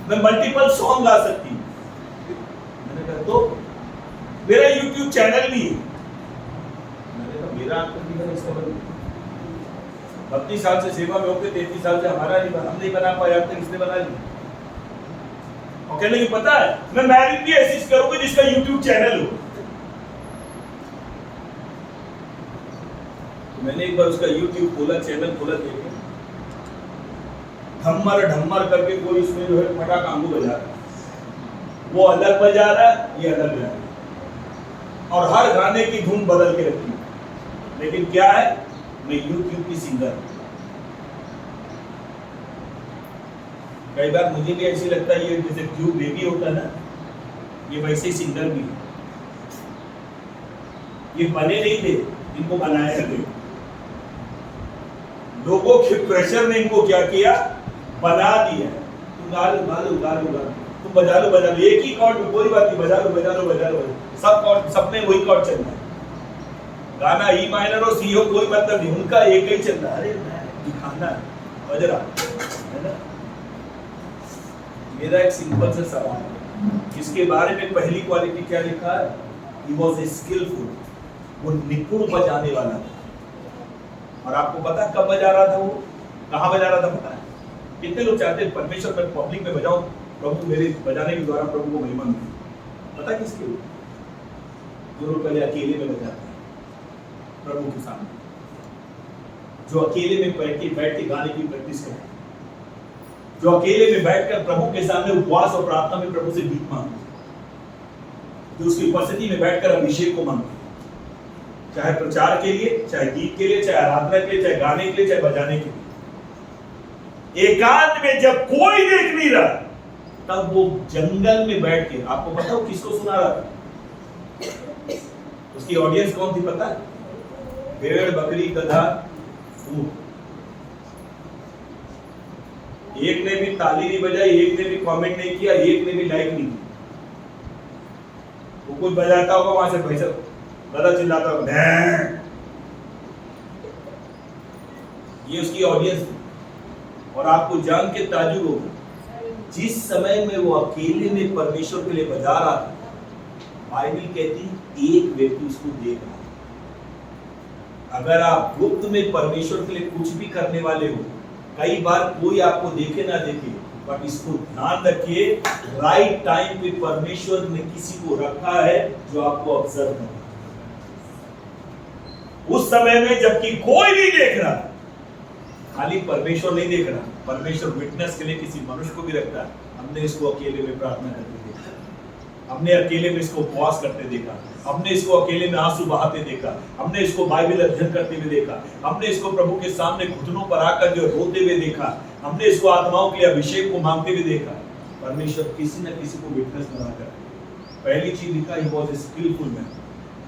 मैं मल्टीपल सॉन्ग गा सकती हूँ। मैंने कहा तो मेरा यूट्यूब चैनल भी है। मैंने कहा मेरा आपको इसका मतलब 32 साल से सेवा में होकर 33 साल से हमारा नहीं बना, हम नहीं बना पाया, तक इसने बना लिया। और कहने की पता है, मैं मैरिज भी ऐसी करूंगी जिसका यूट्यूब चैनल हो। तो मैंने एक बार उसका यूट्यूब खोला, चैनल खोला, देखे ढम्मर करके कोई इसमें जो है फटाका आंगू बजा रहा है, वो अलग बजा रहा है, ये अलग बजा रहा है, और हर गाने की धुन बदल के रखी है। लेकिन क्या है, मैं यूट्यूब की सिंगर। कई बार मुझे भी ऐसे लगता है, ये जैसे ट्यूब बेबी होता है ना, ये वैसे ही सिंगर भी है। ये बने नहीं थे, इनको बनाया गया। लोगों के प्रेशर ने इनको क्या किया, बना दिया। तुम गा लो, तुम बजा लो, एक ही कॉर्ड में कोई बात नहीं, बजा लो, सब कॉर्ड, सब में वही कॉर्ड चल रहा है। गाना ई माइनर और सी हो कोई मतलब नहीं, उनका एक ही चल रहा है। अरे दिखाना बज रहा है ना। मेरा एक सिंपल सा सवाल है, जिसके बारे में पहली क्वालिटी क्या लिखा है? He was a skillful, वो निपुण बजाने वाला था। और आपको पता कब बजा रहा था वो, कहाँ बजा रहा था पता है? कितने लोग चाहते हैं परमेश्वर में पब्लिक में बजाऊं, प्रभु मेरे बजाने के द्वारा प्रभु को महिमा मिले। पता किसके लिए? जो लोग पहले अकेले में बजाते हैं प्रभु के सामने, जो अकेले में बैठ के गाने की प्रैक्टिस करते हैं, जो अकेले में बैठकर प्रभु के सामने उपवास और प्रार्थना में प्रभु से भीख मांगते, जो उसकी उपस्थिति में बैठकर अभिषेक को मांगते, चाहे प्रचार के लिए, चाहे गीत के लिए, चाहे आराधना के लिए, चाहे गाने के लिए, चाहे बजाने के लिए। एकांत में जब कोई देख नहीं रहा, तब वो जंगल में बैठ के, आपको पता हो किसको सुना रहा था? उसकी ऑडियंस कौन थी पता है? भेड़, बकरी, गधा, ऊंट। एक ने भी ताली नहीं बजाई, एक ने भी कमेंट नहीं किया, एक ने भी लाइक नहीं किया। वो कुछ बजाता होगा वहां से पैसा गधा चिल्लाता होगा, ये उसकी ऑडियंस थी। और आपको जान के ताज्जुब होगा, जिस समय में वो अकेले में परमेश्वर के लिए बजा रहा था, बाइबल कहती एक व्यक्ति उसको देख रहा था। अगर आप गुप्त में परमेश्वर के लिए कुछ भी करने वाले हो, कई बार कोई आपको देखे ना देखे, बट इसको ध्यान रखिए, राइट टाइम पे परमेश्वर ने किसी को रखा है जो आपको ऑब्जर्व करे। उस समय में जबकि कोई नहीं देख रहा, खाली परमेश्वर नहीं देख रहा, परमेश्वर विटनेस के लिए किसी मनुष्य को भी रखता है। हमने इसको अकेले में प्रार्थना करके देखा। हमने अकेले में इसको उपवास करते देखा, हमने इसको अकेले में आंसू बहाते देखा, हमने इसको बाइबल अध्ययन करते हुए देखा, हमने इसको प्रभु के सामने घुटनों पर आकर जो रोते हुए देखा, हमने इसको आत्माओं के लिए अभिषेक को मांगते हुए देखा। परमेश्वर किसी न किसी को विटनेस बना कर, पहली चीज लिखा ही वॉज स्किलफुल मैन,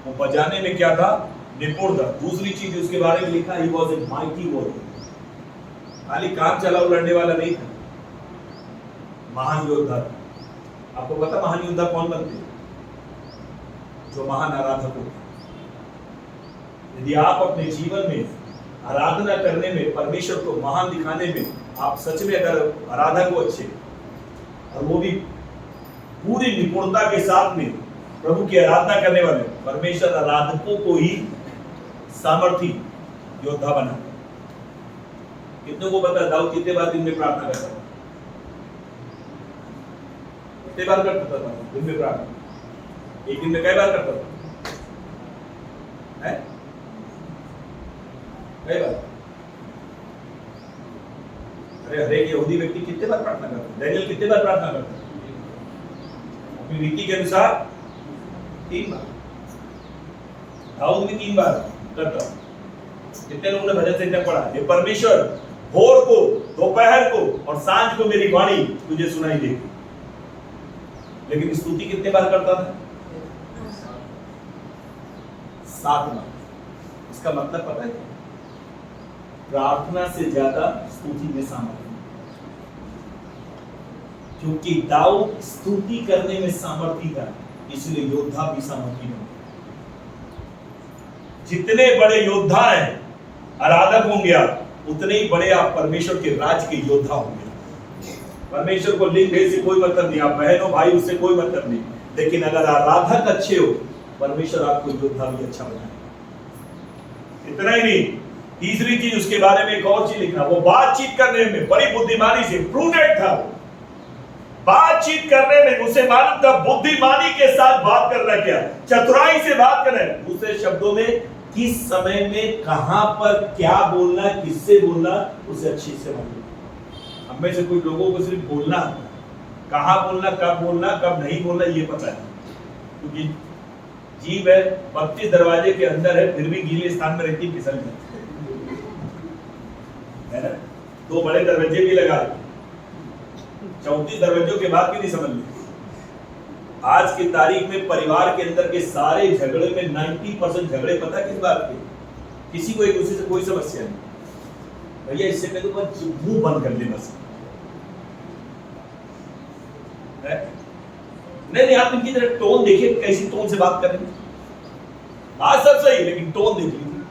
वो बजाने में क्या था, निपुण था। दूसरी चीज उसके बारे में लिखा he was a mighty warrior, खाली काम चलाओ लड़ने वाला नहीं था, महान योद्धा था। आपको पता महान योद्धा कौन बनते हैं? जो महान आराधक होते हैं। यदि आप अपने जीवन में आराधना करने में, परमेश्वर को महान दिखाने में, आप सच में अगर आराधक हो अच्छे, और वो भी पूरी निपुणता के साथ में प्रभु की आराधना करने वाले, परमेश्वर आराधकों को ही सामर्थी योद्धा बना। कितनों को पता दाऊद कितने बार दिन में प्रार्थना करता था? कितने बार करता था दिन में प्रार्थना? एक दिन में कई बार करता था? है कई बार? अरे हर एक यहूदी व्यक्ति कितने बार प्रार्थना करता है? डैनियल कितने बार प्रार्थना करता है? अपनी रीति के अनुसार 3 बार। दाऊद भी 3 बार करता। कितने लोगों ने भजन संहिता पढ़ा? ये परमेश्वर भोर को, दोपहर को और सांझ को मेरी वाणी तुझे सुनाई देगी। लेकिन स्तुति कितने बार करता था? 7 बार। इसका मतलब पता है? प्रार्थना से ज्यादा स्तुति में सामर्थ्य, क्योंकि दाऊद स्तुति करने में सामर्थी था, इसलिए योद्धा भी सामर्थी बना। जितने बड़े योद्धा हैं, आराधक होंगे आप, उतने ही बड़े आप परमेश्वर के राज के योद्धा होंगे। परमेश्वर को लिंग भेद से कोई मतलब नहीं, आप बहन हो भाई, उससे कोई मतलब नहीं, लेकिन अगर आराधक अच्छे हो, परमेश्वर आपको योद्धा भी अच्छा बनाए। इतना ही नहीं, तीसरी चीज उसके बारे में एक और चीज लिखा, वो बातचीत करने में बड़ी बुद्धिमानी से, प्रूडेंट था। बातचीत करने में उसे मालूम था बुद्धिमानी के साथ बात करना क्या, चतुराई से बात करना। दूसरे शब्दों में किस समय में कहां पर क्या बोलना, किससे बोलना, उसे अच्छी से मालूम। हम में से कुछ लोगों को सिर्फ बोलना, कहां बोलना, कब नहीं बोलना ये पता है, क्योंकि जीभ है 32 दरवाजे के अंदर है, फिर भी गीले स्थान में रहती, फिसल जाती है ना। 2 बड़े दरवाजे भी लगा, 34 दरवाजों के बाद भी नहीं समझ में। आज की तारीख में परिवार के अंदर के सारे झगड़े में 90% झगड़े पता किस बात के? किसी को एक दूसरे से कोई समस्या नहीं, भैया इससे पहले तो बस मुंह बंद कर ले बस। नहीं, आप इनकी तरह टोन देखिए, कैसी टोन से बात करेंगे। बात सब सही, लेकिन टोन देख लीजिए।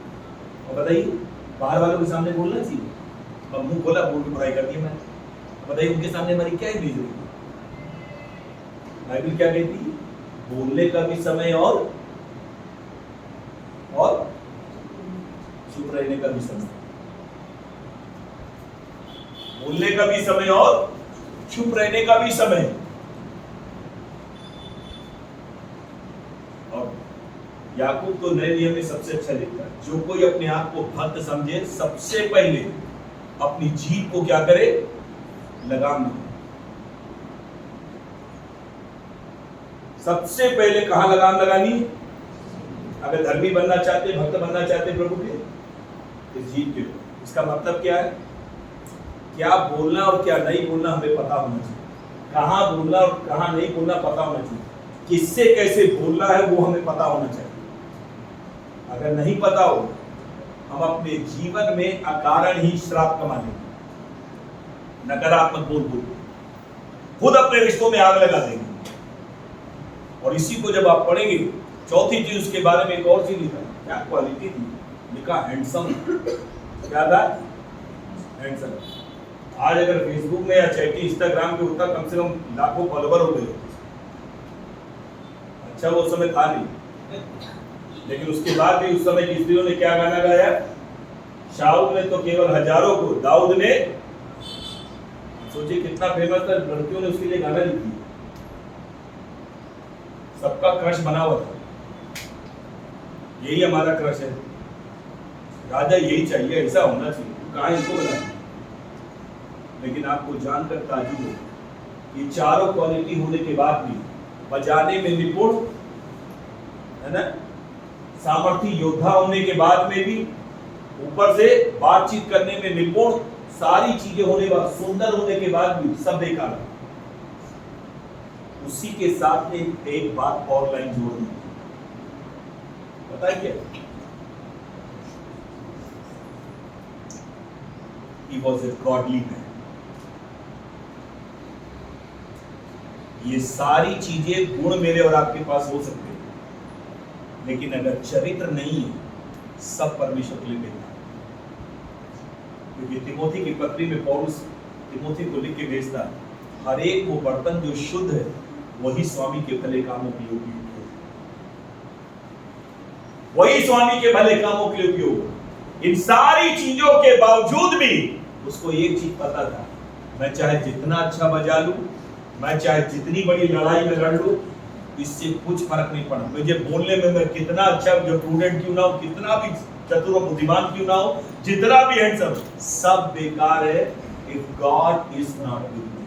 और बताइए, बाहर वालों के सामने बोलना चाहिए, और मुंह खोला, बोल के बुराई कर दी मैंने। बताइए उनके सामने हमारी क्या इमेज होगी? बाइबल क्या कहती है? बोलने का भी समय और चुप रहने का भी समय। बोलने का भी समय और चुप रहने का भी समय। और याकूब तो नए नियम में सबसे अच्छा लिखता है, जो कोई अपने आप को भक्त समझे, सबसे पहले अपनी जीभ को क्या करे? लगाम दो। सबसे पहले कहां लगाम लगानी? अगर धर्मी बनना चाहते, भक्त बनना चाहते प्रभु के, तो जीभ के। इसका मतलब क्या है? क्या बोलना और क्या नहीं बोलना हमें पता होना चाहिए। कहां बोलना और कहां नहीं बोलना पता होना चाहिए। किससे कैसे बोलना है वो हमें पता होना चाहिए। अगर नहीं पता हो, हम अपने जीवन में अकारण ही श्राप कमा लेंगे। नकारात्मक बोल खुद अपने रिश्तों में आग लगा देंगे। और इसी को जब आप पढ़ेंगे, चौथी चीज उसके बारे में एक और चीज लिखा, क्या क्वालिटी थी? लिखा हैंडसम। क्या था? हैंडसम। आज अगर फेसबुक में या चाहे इंस्टाग्राम पे उतना कम से कम लाखों फॉलोवर हो गए। अच्छा वो समय था नहीं, लेकिन उसके बाद भी उस समय की स्त्रियों ने क्या गाना गाया? शाऊल ने तो केवल हजारों को, दाऊद ने, सोचिए कितना फेमस था, लड़कियों ने उसके लिए गाना लिखी। सबका क्रश बना हुआ था, यही हमारा क्रश है, राजा यही चाहिए, ऐसा होना चाहिए। कहाँ इसको बना? लेकिन आपको जानकर ताजुब हो, ये चारों क्वालिटी होने के बाद भी बजाने में निपुण, है ना, सामर्थी योद्धा होने के बाद में भी, ऊपर से बातचीत करने में निपुण, सारी चीजें होने के बाद, सुंदर होने के बाद भी सब बेकार है। उसी के साथ एक बात और लाइन जोड़ दी, पता है क्या? He was a godly man. ये सारी चीजें गुण मेरे और आपके पास हो सकते हैं, लेकिन अगर चरित्र नहीं है, सब परमेश्वर के लिए बेकार। क्योंकि तिमोथी की पत्री में पौलुस तिमोथी को लिख के भेजता है, हर एक वो बर्तन जो शुद्ध है वही स्वामी के भले कामों के लिए उपयोग हो, वही स्वामी के भले कामों के लिए उपयोग हो। इन सारी चीजों के बावजूद भी उसको एक चीज पता था, मैं चाहे जितना अच्छा बजा लूं, मैं चाहे जितनी बड़ी लड़ाई में लड़ लूं, इससे कुछ फर्क नहीं पड़ा। मुझे बोलने में मैं कितना अच्छा, जो प्रूडेंट क्यों ना हो, कितना भी चतुर और बुद्धिमान क्यों ना हो, जितना भी हैंडसम, सब बेकार है if God is not with me.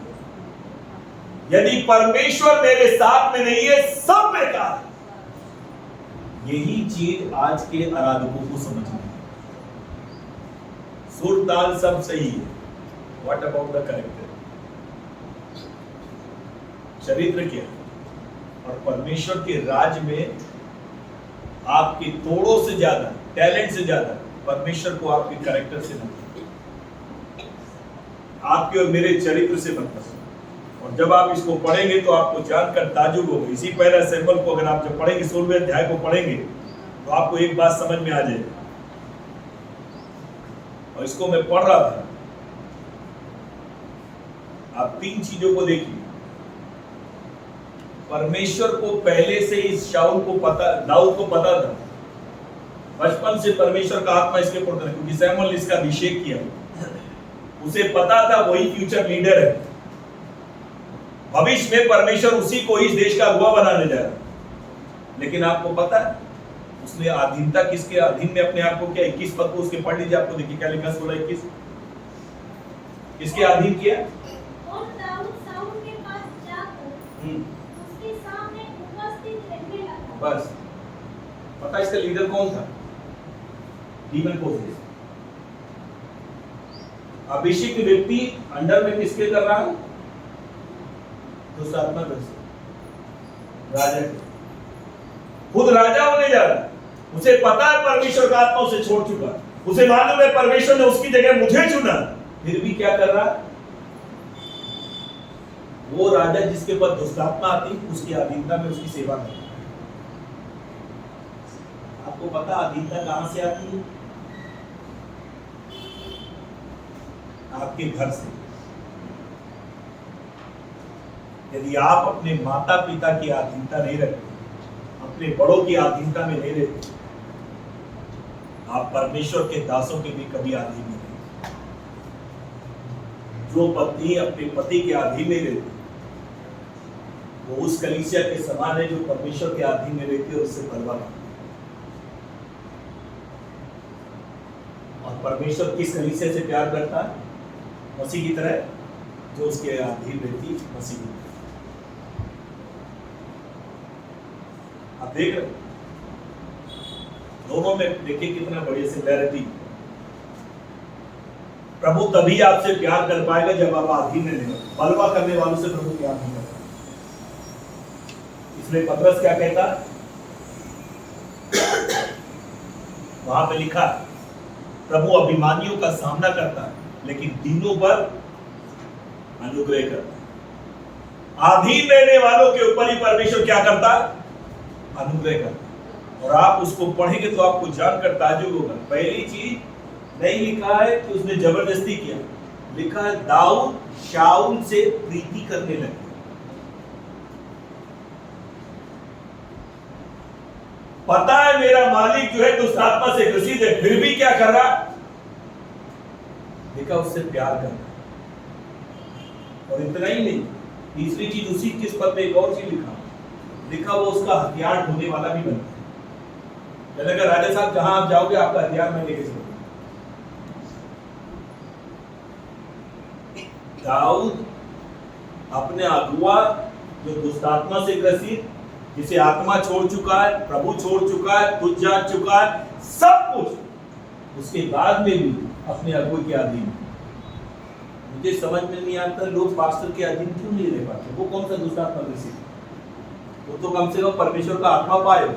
यदि परमेश्वर मेरे साथ में नहीं है, सब बेकार है। यही चीज आज के आराधकों को समझना है। सुर ताल सब सही है, व्हाट अबाउट द कैरेक्टर? चरित्र क्या है? और परमेश्वर के राज में आपके तोड़ों से ज्यादा, टैलेंट से ज्यादा परमेश्वर को आपके कैरेक्टर से मतलब, आपके और मेरे चरित्र से मतलब। और जब आप इसको पढ़ेंगे तो आपको जानकर ताजुब होगा। इसी पहला सैमुएल को अगर आप जब पढ़ेंगे, 16वें अध्याय को पढ़ेंगे, तो आपको एक बात समझ में आ जाएगी। और इसको मैं पढ़ रहा था, आप तीन चीजों को देखिए। परमेश्वर को पहले से इस शाऊल को पता, दाऊद को पता था, बचपन से परमेश्वर का आत्मा इसके ऊपर था, क्योंकि सैमुएल ने इसका अभिषेक किया। उसे पता था वही फ्यूचर लीडर है, भविष्य में परमेश्वर उसी को इस देश का अगुवा बनाने जा रहा है। लेकिन आपको पता है उसने अधीनता किसके अधीन में अपने आप को किया? 21 पद को उसके पढ़ लीजिए, आपको देखिए क्या लिखा, 16-21 किसके अधीन किया? और दाऊद शाऊल के पास जाकर उसके सामने उपस्थित रहने लगा। बस पता इसका लीडर कौन था? Demon possess. अभिषेक व्यक्ति अंडर में किसके कर रहा है? दुष्टात्मा राजा, खुद राजा होने जा रहा है। उसे पता है परमेश्वर का आत्मा उसे छोड़ चुका, उसे मालूम है परमेश्वर ने उसकी जगह मुझे चुना, फिर भी क्या कर रहा? वो राजा जिसके ऊपर दुष्टात्मा आती, उसकी अधीनता में उसकी सेवा कर रहा है। आपको पता अधीनता कहां से आती है? आपके घर से। यदि आप अपने माता पिता की अधीनता नहीं रखते, अपने बड़ों की अधीनता में नहीं रहते, आप परमेश्वर के दासों के भी कभी अधीन नहीं रहते। जो पत्नी अपने पति के अधीन नहीं रहती, वो उस कलीसिया के समान है जो परमेश्वर के अधीन में रहती है और उससे परवाह करती है। और परमेश्वर किस कलीसिया से प्यार करता है? मसीह की तरह, जो उसके अधीन रहती है, मसीह की तरह। आप देख रहे दोनों में देखिए कितना बढ़िया सिमिलैरिटी। प्रभु तभी आपसे प्यार कर पाएगा जब आप अधीन में नहीं। बलवा करने वालों से प्रभु प्यार नहीं करता। इसलिए पतरस क्या कहता, वहां पे लिखा, प्रभु अभिमानियों का सामना करता है लेकिन दीनों पर अनुग्रह करता है। अधीन रहने वालों के ऊपर ही परमेश्वर क्या करता है? अनुग्रह करता। और आप उसको पढ़ेंगे तो आपको जानकर ताज्जुब होगा। पहली चीज नहीं लिखा है कि उसने जबरदस्ती किया, लिखा है दाऊद शाऊल से प्रीति करने लगे। पता है मेरा मालिक जो है दुष्टात्मा से ग्रसित है, फिर भी क्या कर रहा? लिखा उससे प्यार कर रहा। और इतना ही नहीं, तीसरी चीज उसी किस पद में एक और चीज लिखा वो उसका हथियार ढोने वाला भी बनता है। अगर राजा साहब जहां आप जाओगे आपका हथियार मैं लेके चलूंगा। दाऊद अपने अगुआ जो दुष्ट आत्मा से ग्रसित, जिसे आत्मा छोड़ चुका है, प्रभु छोड़ चुका है, तुझ जा चुका है, सब कुछ उसके बाद में भी अपने अगुवे के अधीन। मुझे समझ में नहीं आता लोग पास्टर के अधीन क्यों नहीं रह पाते। वो कौन सा दुष्ट आत्मा ग्रसित? वो तो कम से कम परमेश्वर का आत्मा पाए,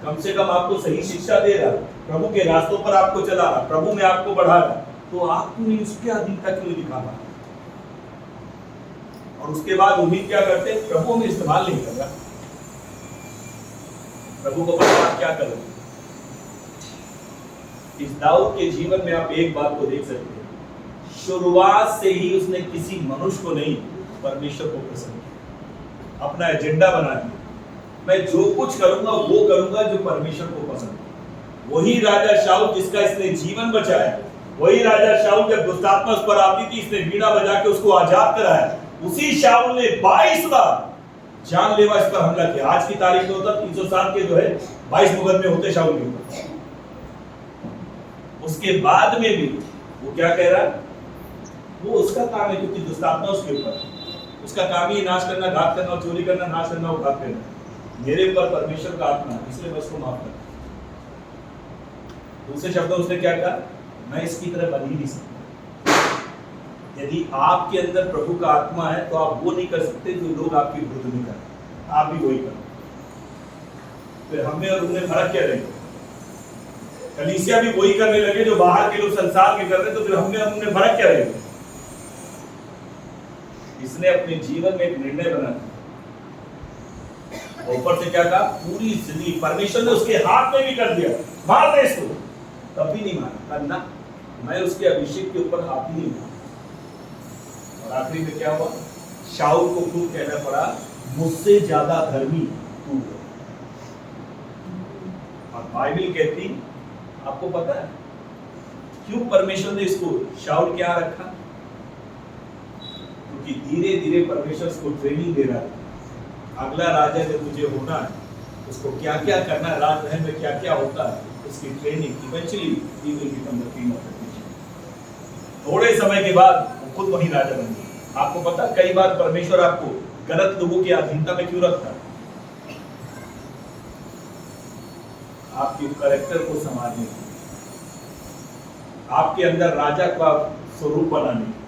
कम से कम आपको सही शिक्षा दे रहा, प्रभु के रास्तों पर आपको चला रहा, प्रभु में आपको बढ़ा रहा, तो आप क्यों नहीं उसके अधीनता क्यों नहीं दिखा पा? और उसके बाद उम्मीद क्या करते हैं? प्रभु में इस्तेमाल नहीं कर रहा। प्रभु को पता आप क्या करोगे। इस दाऊद के जीवन में आप एक बात को देख सकते हैं, शुरुआत से ही उसने किसी मनुष्य को नहीं, परमेश्वर को पसंद किया, अपना एजेंडा बना दिया। मैं जो कुछ करूंगा वो करूंगा जो परमेश्वर को पसंद है। वही राजा शाऊल जिसका इसने जीवन बचाया, वही राजा शाऊल जब दुष्ट आत्मा उस पर आती थी, इसने वीणा बजा के उसको आजाद कराया। उसी शाऊल ने 22 बार जानलेवा इस पर हमला किया। आज की तारीख में होता 307 के जो है 22 मुकदमे होते शाऊल के ऊपर। उसके बाद में भी वो क्या कह रहा है? वो उसका काम है, क्योंकि दुष्ट आत्मा उसके ऊपर, उसका काम ही नाश करना, घात करना, चोरी करना, नाश करना और घात करना। मेरे ऊपर परमेश्वर का आत्मा, इसलिए मैं उसको माफ करता। दूसरे शब्दों उसने क्या कहा? मैं इसकी तरह बन ही नहीं सकता। यदि आपके अंदर प्रभु का आत्मा है तो आप वो नहीं कर सकते जो लोग आपके विरुद्ध नहीं करते, आप भी वही करो। फिर हमें और उनमें फर्क क्या रहेगा? कलीसिया भी वही करने लगे जो बाहर के लोग संसार के कर रहे, तो फिर हमें और उनमें फर्क क्या रहेगा? इसने अपने जीवन में एक निर्णय बना, ऊपर से क्या कहा? पूरी जिंदगी परमेश्वर ने उसके हाथ में भी कर दिया, मार दे इसको, तब भी नहीं मारा। करना मैं उसके अभिषेक के ऊपर हाथ ही नहीं मारा। और आखिरी में क्या हुआ? शाऊल को खुद कहना पड़ा, मुझसे ज्यादा धर्मी तू है। और बाइबल कहती, आपको पता है क्यों परमेश्वर ने इसको शाऊल क्या रखा? क्योंकि धीरे धीरे परमेश्वर उसको ट्रेनिंग दे रहा है। अगला राजा जब तुझे होना है, उसको क्या क्या करना है, राज महल में क्या क्या होता है, उसकी training eventually he will become the king of the nation. थोड़े समय के बाद वो खुद वही राजा बन गया। आपको पता, कई बार परमेश्वर आपको गलत लोगों की अधीनता में क्यों रखता है? आपके कैरेक्टर को संभालने, आपके अंदर राजा का स्वरूप बनाने,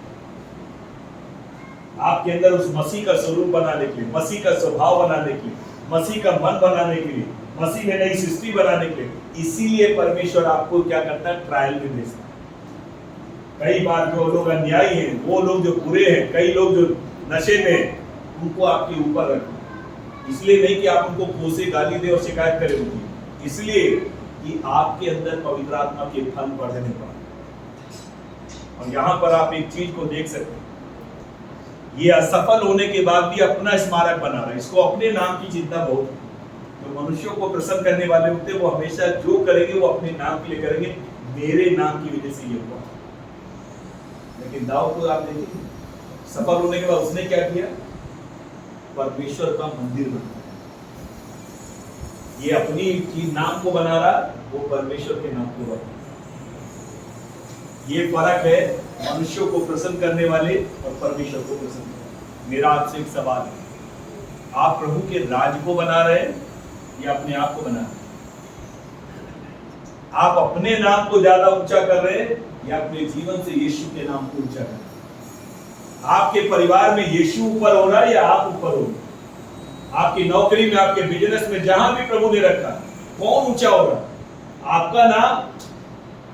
आपके अंदर उस मसीह का स्वरूप बनाने के लिए, मसीह का स्वभाव बनाने के लिए, मसीह का मन बनाने के लिए, मसीह में नई सृष्टि बनाने के लिए। इसीलिए परमेश्वर आपको क्या करता है? ट्रायल में भेजता है। कई बार जो लोग अन्यायी हैं, वो लोग जो बुरे हैं, कई लोग जो नशे में, उनको आपके ऊपर रखो, इसलिए नहीं कि आप उनको कोसे गाली दे और शिकायत करें उनकी, इसलिए कि आपके अंदर पवित्र आत्मा के फल बढ़ने पाए। और यहाँ पर आप एक चीज को देख सकते हैं, ये असफल होने के बाद भी अपना स्मारक बना रहा है। इसको अपने नाम की चिंता बहुत है। जो मनुष्यों को प्रसन्न करने वाले होते हैं, वो हमेशा जो करेंगे वो अपने नाम के लिए करेंगे, मेरे नाम की वजह से ये हुआ। लेकिन दाऊद को आप देखिए, सफल होने के बाद उसने क्या किया? परमेश्वर का मंदिर बनाया। ये अपनी चीज नाम को बना रहा, वो परमेश्वर के नाम को बना। ये फर्क है मनुष्यों को प्रसन्न करने वाले और परमेश्वर को प्रसन्न करने वाले। मेरा आपसे एक सवाल है, आप प्रभु के राज को बना रहे हैं या अपने आप को बना रहे हैं? आप अपने नाम को ज्यादा ऊंचा कर रहे हैं या अपने जीवन से यीशु के नाम को ऊंचा कर रहे हैं? आपके परिवार में यीशु ऊपर हो रहा है या आप ऊपर हो रहे हैं? आपकी नौकरी में, आपके बिजनेस में, जहां भी प्रभु ने रखा, कौन ऊंचा हो रहा है? आपका नाम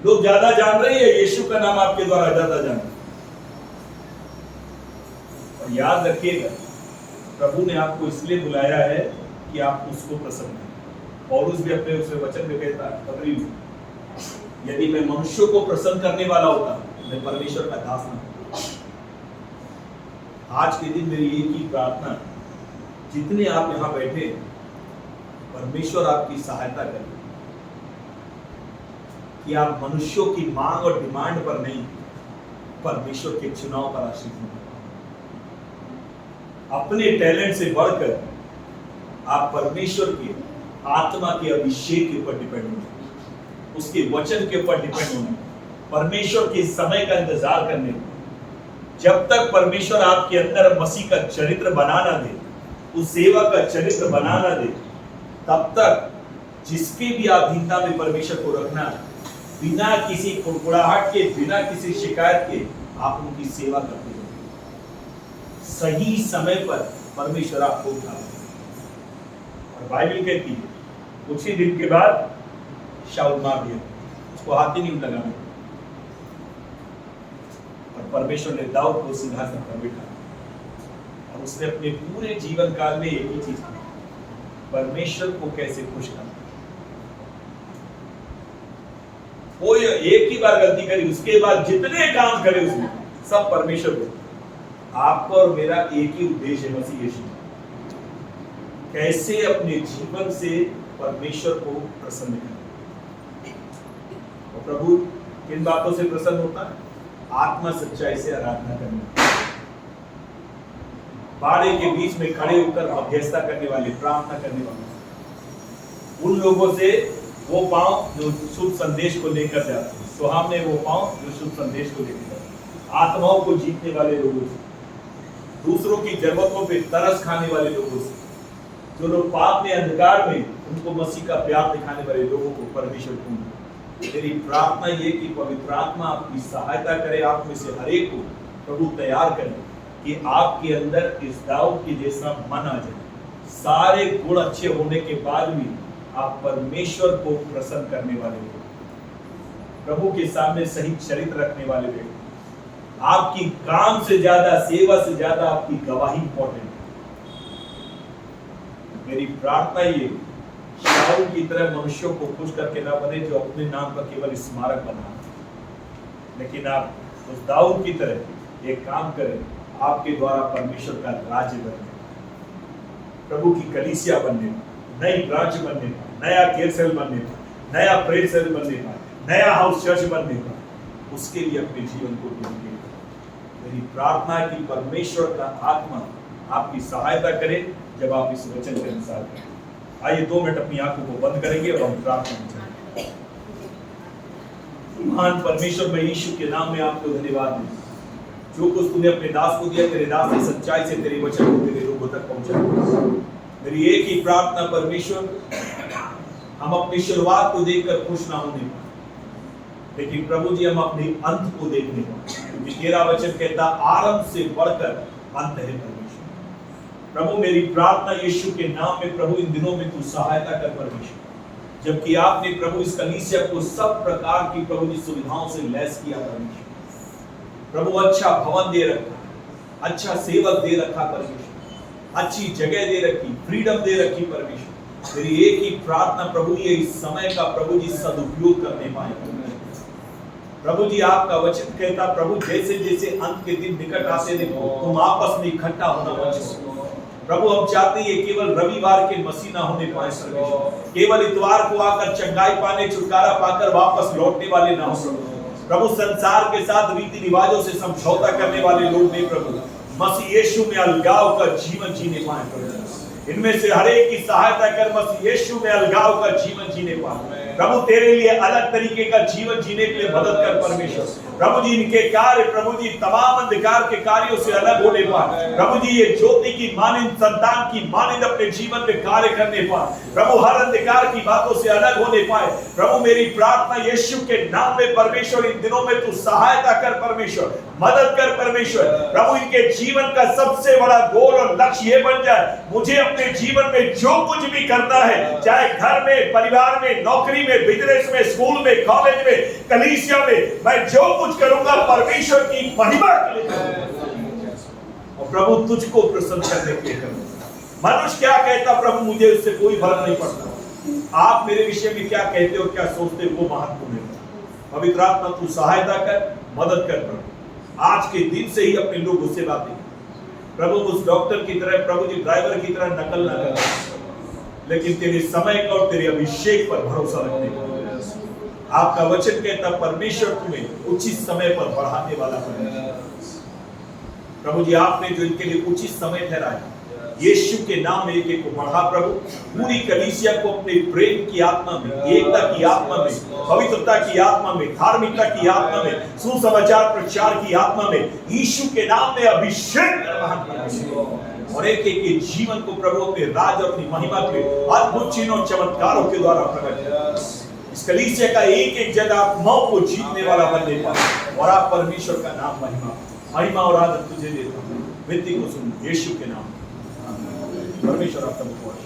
लोग ज्यादा जान रहे हैं, यीशु का नाम आपके द्वारा ज्यादा जान रहे? और याद रखिएगा, प्रभु ने आपको इसलिए बुलाया है कि आप उसको प्रसन्न करें। पौलुस भी अपने उस वचन में कहता है, पत्री में, यदि मैं मनुष्यों को प्रसन्न करने वाला होता, मैं परमेश्वर का दास न होता। आज के दिन मेरी एक ही प्रार्थना, जितने आप यहां बैठे, परमेश्वर आपकी सहायता करे कि आप मनुष्यों की मांग और डिमांड पर नहीं, परमेश्वर के चुनाव पर आश्रित हो। अपने टैलेंट से बढ़कर आप परमेश्वर के आत्मा के अभिषेक के ऊपर डिपेंड होंगे, उसके वचन के ऊपर डिपेंड होंगे, परमेश्वर के समय का इंतजार करने। जब तक परमेश्वर आपके अंदर मसीह का चरित्र बना ना दे, उस सेवा का चरित्र बनाना दे, तब तक जिसके भी अधीनता में परमेश्वर को रखना, बिना किसी कुड़कुड़ाहट के, बिना किसी शिकायत के आप उनकी सेवा करते हो। सही समय पर परमेश्वर आपको उठाएगा। और बाइबल कहती है कुछ ही दिन के बाद शाऊल मार दिया, उसको हाथ ही नहीं लगाने, और परमेश्वर ने दाऊद को सिंहासन पर बिठाया। और उसने अपने पूरे जीवन काल में एक ही चीज की, परमेश्वर को कैसे खुश करना। वो एक ही बार गलती करी, उसके बाद जितने काम करे उसने सब परमेश्वर को। आपका और मेरा एक ही उद्देश्य है, मसीह यीशु, कैसे अपने जीवन से परमेश्वर को प्रसन्न करें। और प्रभु किन बातों से प्रसन्न होता है? आत्मा सच्चाई से आराधना करने, बाड़े के बीच में खड़े होकर मध्यस्थता करने वाले, प्रार्थना करने वाले, उन लोगों से वो पांव जो शुभ संदेश को लेकर जाते हैं, सुहावने वो पांव जो शुभ संदेश को लेकर जाते हैं, आत्माओं को जीतने वाले लोगों से, दूसरों की जरूरतों पे तरस खाने वाले लोगों से, जो लोग पाप में, अंधकार में, उनको मसीह का प्यार दिखाने वाले लोगों को परमेश्वर को। मेरी प्रार्थना ये कि पवित्र आत्मा आपकी सहायता करे, आप में से हर एक को प्रभु तैयार करे कि आपके अंदर इस दाऊद के जैसा मन आ जाए। सारे गुण अच्छे होने के बाद भी आप परमेश्वर को प्रसन्न करने वाले लोग, प्रभु के सामने सही चरित्र रखने वाले व्यक्ति, आपकी काम से ज्यादा, सेवा से ज्यादा आपकी गवाही इंपॉर्टेंट है। मेरी प्रार्थना ये, शाऊल की तरह मनुष्यों को खुश करके ना बने जो अपने नाम का केवल स्मारक बना, लेकिन आप उस दाऊद की तरह एक काम करें, आपके द्वारा परमेश्वर का राज्य बने, प्रभु की कलीसिया बनने, नई ब्रांच बनने पाए, नया केयर सेल बनने पाए, नया प्रेयर सेल बनने पाए, नया हाउस चर्च बनने पाए, उसके लिए अपने जीवन को देंगे। मेरी प्रार्थना है कि परमेश्वर का आत्मा आपकी सहायता करे जब आप इस वचन के अनुसार करें। आइए 2 मिनट अपनी आंखों को बंद करेंगे और हम प्रार्थना करेंगे। महान परमेश्वर, मैं यीशु के नाम में आपको धन्यवाद दूं, जो कुछ तूने अपने दास को दिया, तेरे दास ने सच्चाई से तेरे वचन को तेरे लोगों तक पहुंचाया। मेरी एक ही प्रार्थना परमेश्वर, हम अपनी शुरुआत को देखकर खुश ना होने पाए, लेकिन प्रभु जी हम अपने अंत को देखने पाए, क्योंकि तेरा वचन कहता आरंभ से बढ़कर अंत है परमेश्वर। प्रभु मेरी प्रार्थना यीशु के नाम में, प्रभु इन दिनों में तू सहायता कर परमेश्वर, जबकि आपने प्रभु इस कलीसिया को सब प्रकार की प्रभु जी सुविधाओं से लैस किया परमेश्वर। प्रभु अच्छा भवन दे रखा, अच्छा सेवक दे रखा परमेश्वर, अच्छी जगह दे रखी, फ्रीडम दे रखी परमेश्वर। मेरी एक ही प्रार्थना प्रभु ये इस समय का प्रभु जी सदुपयोग करने पाए। प्रभु जी आपका वचन कहता प्रभु जैसे जैसे अंत के दिन निकट आते देखो तुम आपस में इकट्ठा होना बचो। प्रभु हम चाहते हैं केवल रविवार के मसीह ना होने पाए परमेश्वर, केवल इतवार को आकर चंगाई पाने, छुटकारा पाकर वापस लौटने वाले ना हो प्रभु, संसार के साथ रीति रिवाजों से समझौता करने वाले लोग नहीं प्रभु, मसीह यीशु में अलगाव का जीवन जीने पाए प्रभु। इनमें से हर एक की सहायता कर मसीह यीशु में अलगाव का जीवन जीने पाए प्रभु, तेरे लिए अलग तरीके का जीवन जीने के लिए मदद कर परमेश्वर। प्रभु जी इनके कार्य प्रभु जी तमाम अंधकार के कार्यों से अलग होने पाए प्रभु जी, ये ज्योति की मानिंद संतान की मानिंद अपने जीवन में कार्य करने पाए प्रभु, हर अंधकार की बातों से अलग होने पाए प्रभु। मेरी प्रार्थना यीशु के नाम में परमेश्वर इन दिनों में तू सहायता कर परमेश्वर, मदद कर परमेश्वर। प्रभु इनके जीवन का सबसे बड़ा गोल और लक्ष्य ये बन जाए, मुझे अपने जीवन में जो कुछ भी करना है, चाहे घर में, परिवार में, नौकरी में, बिजनेस में, स्कूल में, कॉलेज में, कलीसिया में, मैं जो कुछ करूंगा परमेश्वर की महिमा के लिए करूंगा और प्रभु तुझको प्रसन्न करने के लिए करूंगा। मनुष्य क्या कहता प्रभु मुझे उससे कोई फर्क नहीं पड़ता, आप मेरे विषय में क्या कहते हो क्या सोचते हो वो महत्वपूर्ण है। पवित्र आत्मा तू सहायता कर, मदद कर प्रभु। आज के दिन से ही अपने लोगों से बातें प्रभु, उस डॉक्टर की तरह प्रभु जी ड्राइवर की तरह नकल ना कर, लेकिन तेरे समय का और तेरे अभिषेक पर भरोसा रखने का। आपका वचन कहता परमेश्वर तुम्हें उचित समय पर बढ़ाने वाला है प्रभु जी। आपने जो इनके लिए उचित समय ठहराया, यीशु के नाम में एक एक को बढ़ा प्रभु। पूरी कलीसिया को अपने प्रेम की आत्मा में, एकता की आत्मा में, पवित्रता की आत्मा में, धार्मिकता की आत्मा में, सुसमाचार प्रचार की आत्मा में यीशु के नाम में अभिषेक कर और एक एक के जीवन को प्रभु अपने राज और अपनी महिमा के अद्भुत चिन्हों चमत्कारों के द्वारा प्रकट कर। इस कलीसिया का एक एक जन आत्माओं को जीतने वाला बन देता और आप परमेश्वर का नाम महिमा और आदर तुझे देता हूँ। विनती को सुन यीशु के नाम। परमेश्वर आपका बहुत